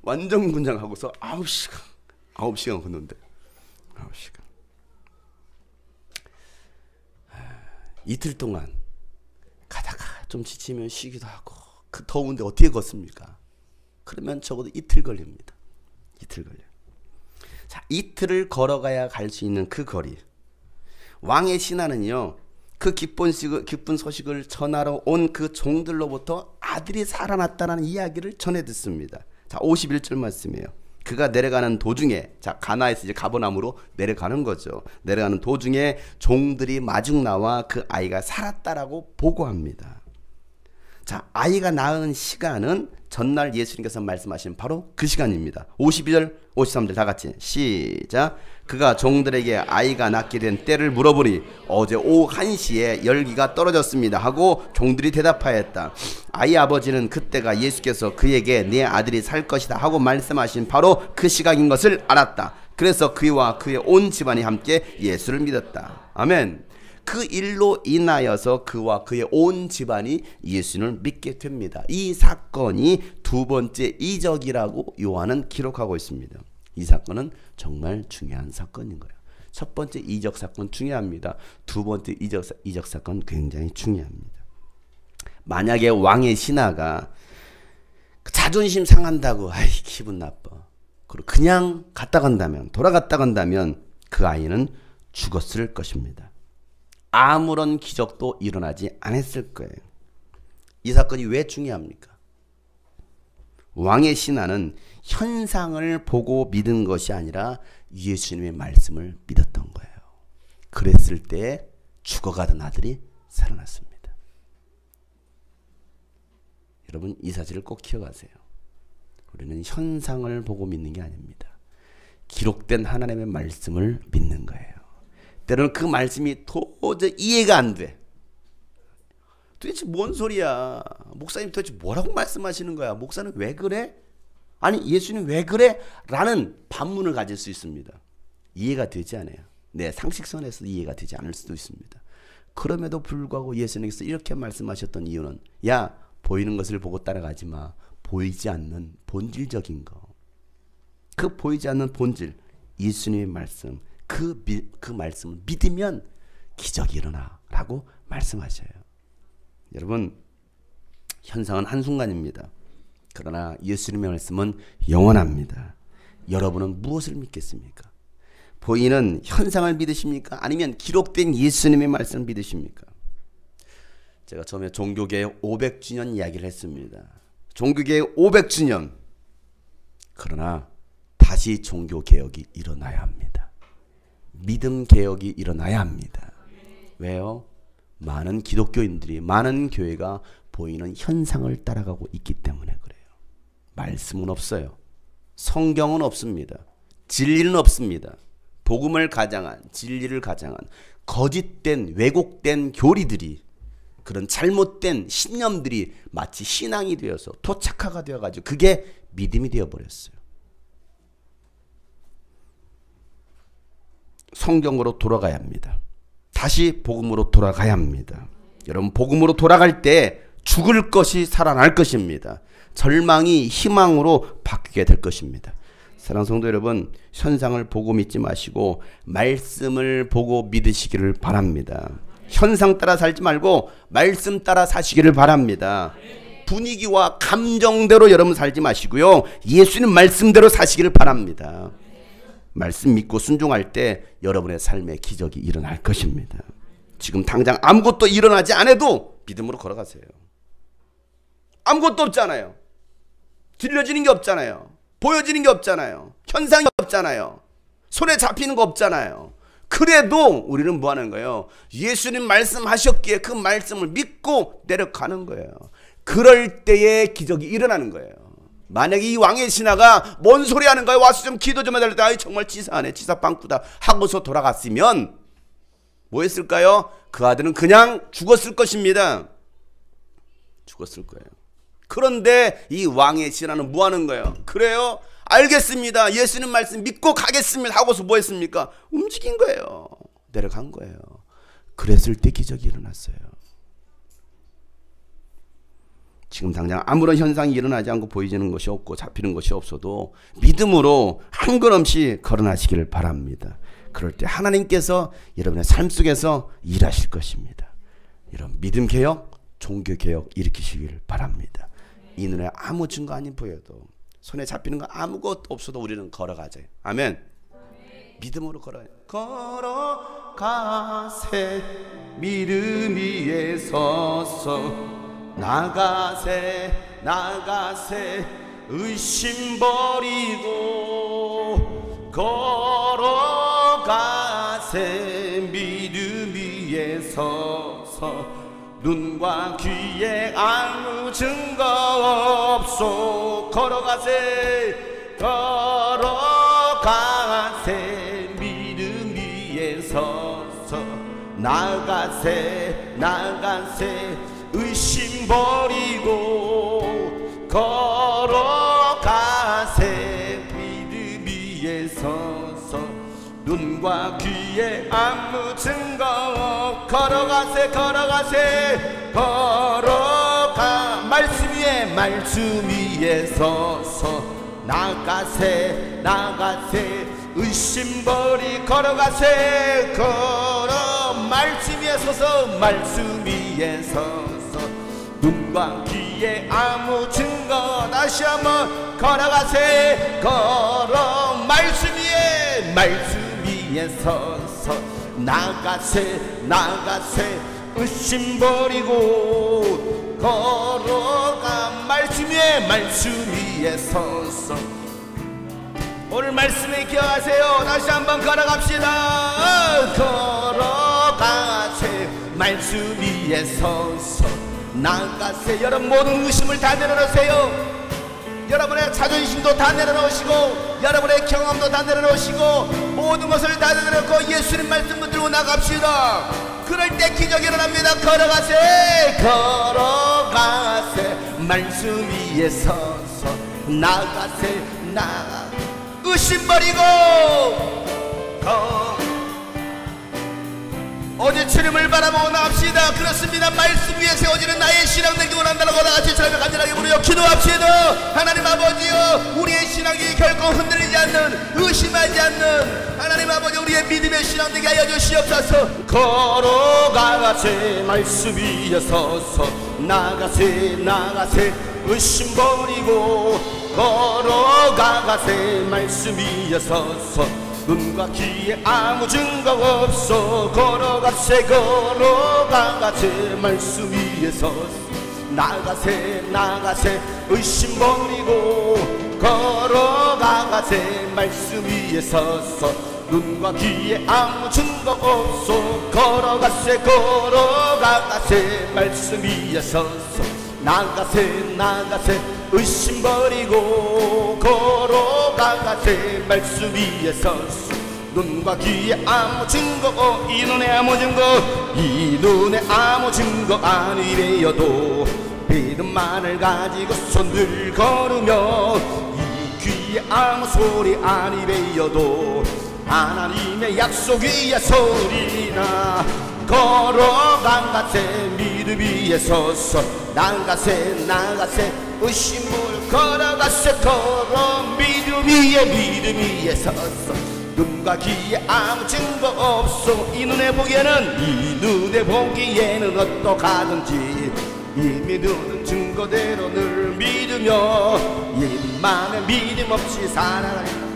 완전군장 하고서 9시간 걷는데 9시간. 이틀 동안 가다가 좀 지치면 쉬기도 하고, 그 더운데 어떻게 걷습니까? 그러면 적어도 이틀 걸립니다. 이틀 걸려요. 자, 이틀을 걸어가야 갈 수 있는 그 거리. 왕의 신하는요, 그 기쁜 소식을 전하러 온 그 종들로부터 아들이 살아났다는 이야기를 전해 듣습니다. 자, 51절 말씀이에요. 그가 내려가는 도중에, 자, 가나에서 이제 가버나움으로 내려가는 거죠. 내려가는 도중에 종들이 마중 나와 그 아이가 살았다라고 보고합니다. 자, 아이가 낳은 시간은 전날 예수님께서 말씀하신 바로 그 시간입니다. 52절, 53절 다 같이 시작. 그가 종들에게 아이가 낳게 된 때를 물어보니 어제 오후 1시에 열기가 떨어졌습니다 하고 종들이 대답하였다. 아이 아버지는 그때가 예수께서 그에게 네 아들이 살 것이다 하고 말씀하신 바로 그 시각인 것을 알았다. 그래서 그와 그의 온 집안이 함께 예수를 믿었다. 아멘. 그 일로 인하여서 그와 그의 온 집안이 예수를 믿게 됩니다. 이 사건이 두 번째 이적이라고 요한은 기록하고 있습니다. 이 사건은 정말 중요한 사건인 거예요. 첫 번째 이적 사건 중요합니다. 두 번째 이적 사건 굉장히 중요합니다. 만약에 왕의 신하가 자존심 상한다고 아이 기분 나빠, 그리고 그냥 돌아갔다 간다면 그 아이는 죽었을 것입니다. 아무런 기적도 일어나지 않았을 거예요. 이 사건이 왜 중요합니까? 왕의 신하는 현상을 보고 믿은 것이 아니라 예수님의 말씀을 믿었던 거예요. 그랬을 때 죽어가던 아들이 살아났습니다. 여러분, 이 사실을 꼭 기억하세요. 우리는 현상을 보고 믿는 게 아닙니다. 기록된 하나님의 말씀을 믿는 거예요. 때로는 그 말씀이 도저히 이해가 안 돼. 도대체 뭔 소리야? 목사님 도대체 뭐라고 말씀하시는 거야? 목사는 왜 그래? 아니, 예수님 왜 그래? 라는 반문을 가질 수 있습니다. 이해가 되지 않아요. 내 상식선에서 이해가 되지 않을 수도 있습니다. 그럼에도 불구하고 예수님께서 이렇게 말씀하셨던 이유는, 야, 보이는 것을 보고 따라가지 마. 보이지 않는 본질적인 거. 그 보이지 않는 본질, 예수님의 말씀, 그 말씀을 믿으면 기적이 일어나 라고 말씀하셔요. 여러분, 현상은 한순간입니다. 그러나 예수님의 말씀은 영원합니다. 여러분은 무엇을 믿겠습니까? 보이는 현상을 믿으십니까? 아니면 기록된 예수님의 말씀을 믿으십니까? 제가 처음에 종교개혁 500주년 이야기를 했습니다. 종교개혁 500주년. 그러나 다시 종교개혁이 일어나야 합니다. 믿음 개혁이 일어나야 합니다. 왜요? 많은 기독교인들이, 많은 교회가 보이는 현상을 따라가고 있기 때문에 그래요. 말씀은 없어요. 성경은 없습니다. 진리는 없습니다. 복음을 가장한, 진리를 가장한 거짓된, 왜곡된 교리들이, 그런 잘못된 신념들이 마치 신앙이 되어서 토착화가 되어가지고 그게 믿음이 되어버렸어요. 성경으로 돌아가야 합니다. 다시 복음으로 돌아가야 합니다. 여러분 복음으로 돌아갈 때 죽을 것이 살아날 것입니다. 절망이 희망으로 바뀌게 될 것입니다. 사랑하는 성도 여러분, 현상을 보고 믿지 마시고 말씀을 보고 믿으시기를 바랍니다. 현상 따라 살지 말고 말씀 따라 사시기를 바랍니다. 분위기와 감정대로 여러분 살지 마시고요, 예수님 말씀대로 사시기를 바랍니다. 말씀 믿고 순종할 때 여러분의 삶에 기적이 일어날 것입니다. 지금 당장 아무것도 일어나지 않아도 믿음으로 걸어가세요. 아무것도 없잖아요. 들려지는 게 없잖아요. 보여지는 게 없잖아요. 현상이 없잖아요. 손에 잡히는 거 없잖아요. 그래도 우리는 뭐 하는 거예요? 예수님 말씀하셨기에 그 말씀을 믿고 내려가는 거예요. 그럴 때에 기적이 일어나는 거예요. 만약에 이 왕의 신하가 뭔 소리 하는 거예요? 와서 좀 기도 좀 해달라. 아이 정말 치사하네, 치사빵꾸다 하고서 돌아갔으면 뭐 했을까요? 그 아들은 그냥 죽었을 것입니다. 죽었을 거예요. 그런데 이 왕의 신하는 뭐 하는 거예요? 그래요? 알겠습니다. 예수님 말씀 믿고 가겠습니다 하고서 뭐 했습니까? 움직인 거예요. 내려간 거예요. 그랬을 때 기적이 일어났어요. 지금 당장 아무런 현상이 일어나지 않고 보이지는 것이 없고 잡히는 것이 없어도 믿음으로 한 걸음씩 걸어나시기를 바랍니다. 그럴 때 하나님께서 여러분의 삶 속에서 일하실 것입니다. 이런 믿음 개혁, 종교 개혁 일으키시기를 바랍니다. 이 눈에 아무 증거 안 보여도, 손에 잡히는 거 아무것도 없어도 우리는 걸어가자. 아멘. 믿음으로 걸어요. 걸어가세 믿음 위에 서서 나가세 나가세 의심 버리고 걸어가세 믿음 위에 서서 눈과 귀에 아무 증거 없소. 걸어가세 걸어가세 믿음 위에 서서 나가세 나가세 의심 버리고 걸어가세 믿음 위에 서서 눈과 귀에 아무 증거. 걸어가세 걸어가세 걸어가 말씀 위에 서서 나가세 나가세 의심 버리. 걸어가세 걸어 말씀 위에 서서 말씀 위에 서서 눈과 귀에 아무 증거. 다시 한번 걸어가세 걸어 말씀 위에 서서 나가세 나가세 의심 버리고 걸어가 말씀 위에 서서. 오늘 말씀에 기억하세요. 다시 한번 걸어갑시다. 걸어가세 말씀 위에 서서 나가세. 여러분 모든 의심을 다 내려놓으세요. 여러분의 자존심도 다 내려놓으시고 여러분의 경험도 다 내려놓으시고 모든 것을 다 내려놓고 예수님 말씀 붙들고 나갑시다. 그럴 때 기적이 일어납니다. 걸어가세 걸어가세 말씀 위에 서서 나가세 나가 의심 버리고 어제 주님을 바라보고 나갑시다. 그렇습니다. 말씀 위에 세워지는 나의 신앙 되기 원한다고 다같이 주님을 간절하게 부르며 기도합시다. 하나님 아버지여, 우리의 신앙이 결코 흔들리지 않는, 의심하지 않는 하나님 아버지, 우리의 믿음의 신앙 되게 하여 주시옵소서. 걸어가세 말씀 위에 서서 나가세 나가세 의심 버리고 걸어가세 말씀 위에 서서 눈과 귀에 아무 증거 없어. 걸어가세 걸어가세 말씀 위에 서서 나가세 나가세 의심 버리고 걸어가세 말씀 위에 서서 눈과 귀에 아무 증거 없어. 걸어가세 걸어가세 말씀 위에 서서 나가세 나가세 의심 버리고 걸어가세 말씀 위에 서서 눈과 귀에 아무 증거 이 눈에 아무 증거 아니 되어도 믿음만을 가지고서 늘 걸으며 이 귀에 아무 소리 아니 되어도 하나님의 약속 위에 소리나 걸어가세 믿음 믿음 위에 서서 나가세 나가세 의심을 걸어가세 걸어 믿음 위에 서서 눈과 귀에 아무 증거 없어 이 눈에 보기에는 어떡하든지 이미 눈은 증거대로 늘 믿으며 이 맘에 믿음 없이 살아가리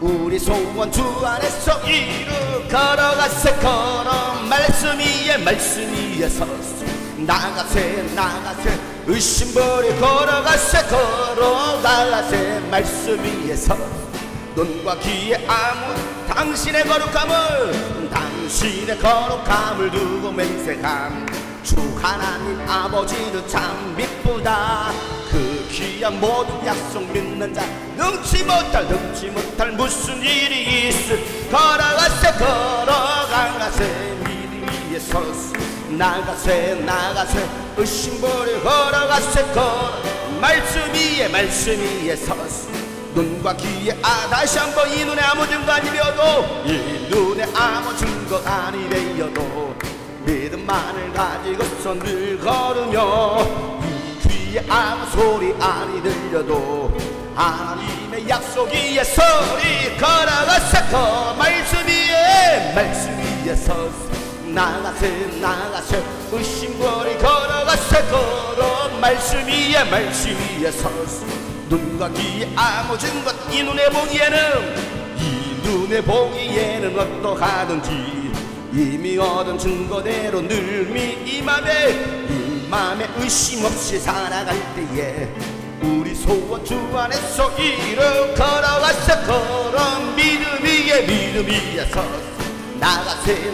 우리 소원 주 안에서 이루 걸어가세 걸어 말씀 위에 서서 나가세 의심 버리 걸어가세 걸어가세 말씀 위에 서서 눈과 귀에 아무 당신의 거룩함을 두고 맹세함 주 하나님 아버지는 참 미쁘다 그 귀한 모든 약속 믿는 자 능치 못할 무슨 일이 있을 걸어가세 믿음 위에 서서 나가세 의심 버리 걸어가세 걸어 말씀 위에 서서 눈과 귀에 다시 한번 이 눈에 아무 증거 아니래여도 믿음만을 가지고서 늘 걸으며 이 귀에 아무 소리 아니 들려도 하나님의 약속 위에 소리 걸어가세 말씀 위에 서서 나가세 의심거리 걸어가세 걸어 말씀 위에 서서 눈과 귀에 아무 증거 이 눈에 보기에는 어떠하든지 이미 얻은 증거대로 늘 이 맘에 의심 없이 살아갈 때에 우리 소원 주 안에서 이루 걸어가세 걸어 믿음 위에 서서 나가세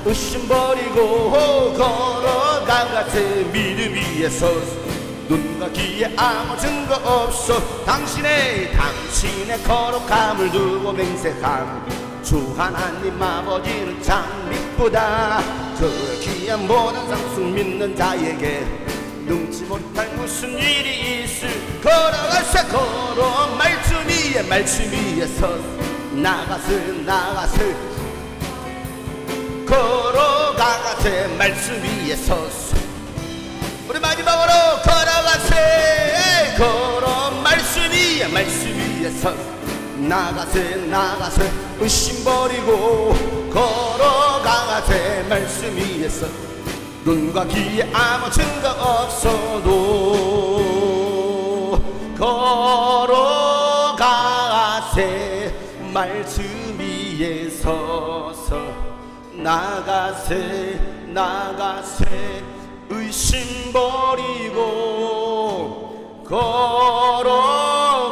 의심 버리고 걸어가세 믿음 위에 서서 눈과 귀에 아무 증거 없어 당신의 거룩함을 두고 맹세함 주 하나님 아버지는 참 미쁘다 그 귀한 모든 상수 믿는 자에게 능치 못할 무슨 일이 있을 걸어가세 걸어 말씀 위에 서서 나가세 걸어가세 말씀 위에 서서 우리 마지막으로 걸어가세 걸어 말씀 위에 서서 나가세 의심 버리고 걸어가세 말씀 위에 서서 눈과 귀에 아무 증거 없어도 걸어가세 말씀 위에 서서 나가세 의심 버리고 걸어가세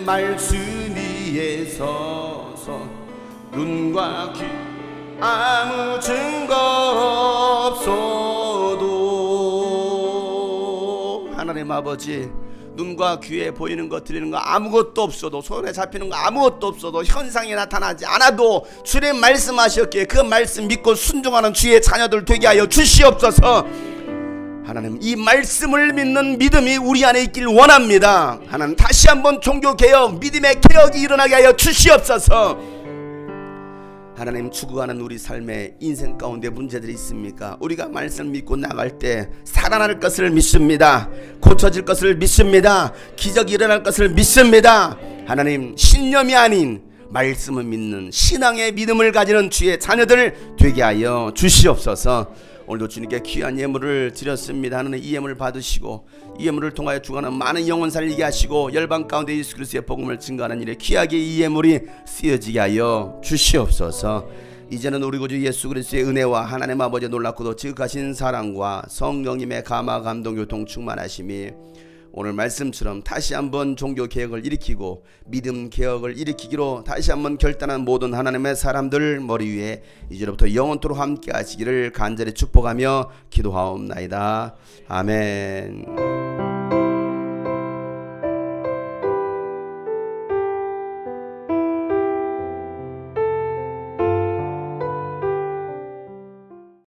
말씀 위에 서서 눈과 귀 아무 증거 없어도 하나님 아버지 눈과 귀에 보이는 것 들리는 거 아무것도 없어도 손에 잡히는 거 아무것도 없어도 현상이 나타나지 않아도 주님 말씀하셨기에 그 말씀 믿고 순종하는 주의 자녀들 되게 하여 주시옵소서. 하나님 이 말씀을 믿는 믿음이 우리 안에 있길 원합니다. 하나님 다시 한번 종교개혁 믿음의 개혁이 일어나게 하여 주시옵소서. 하나님 죽어가는 우리 삶의 인생 가운데 문제들이 있습니까? 우리가 말씀 믿고 나갈 때 살아날 것을 믿습니다. 고쳐질 것을 믿습니다. 기적이 일어날 것을 믿습니다. 하나님 신념이 아닌 말씀을 믿는 신앙의 믿음을 가지는 주의 자녀들 되게 하여 주시옵소서. 오늘도 주님께 귀한 예물을 드렸습니다. 하나님 이 예물을 받으시고 이 예물을 통하여 죽어가는 많은 영혼 살리게 하시고 열방 가운데 예수 그리스도의 복음을 증거하는 일에 귀하게 이 예물이 쓰여지게 하여 주시옵소서. 이제는 우리 구주 예수 그리스도의 은혜와 하나님 아버지의 놀랍고도 지극하신 사랑과 성령님의 감화 감동 교통 충만하심이 오늘 말씀처럼 다시 한번 종교개혁을 일으키고 믿음 개혁을 일으키기로 다시 한번 결단한 모든 하나님의 사람들 머리 위에 이제로부터 영원토록 함께 하시기를 간절히 축복하며 기도하옵나이다. 아멘.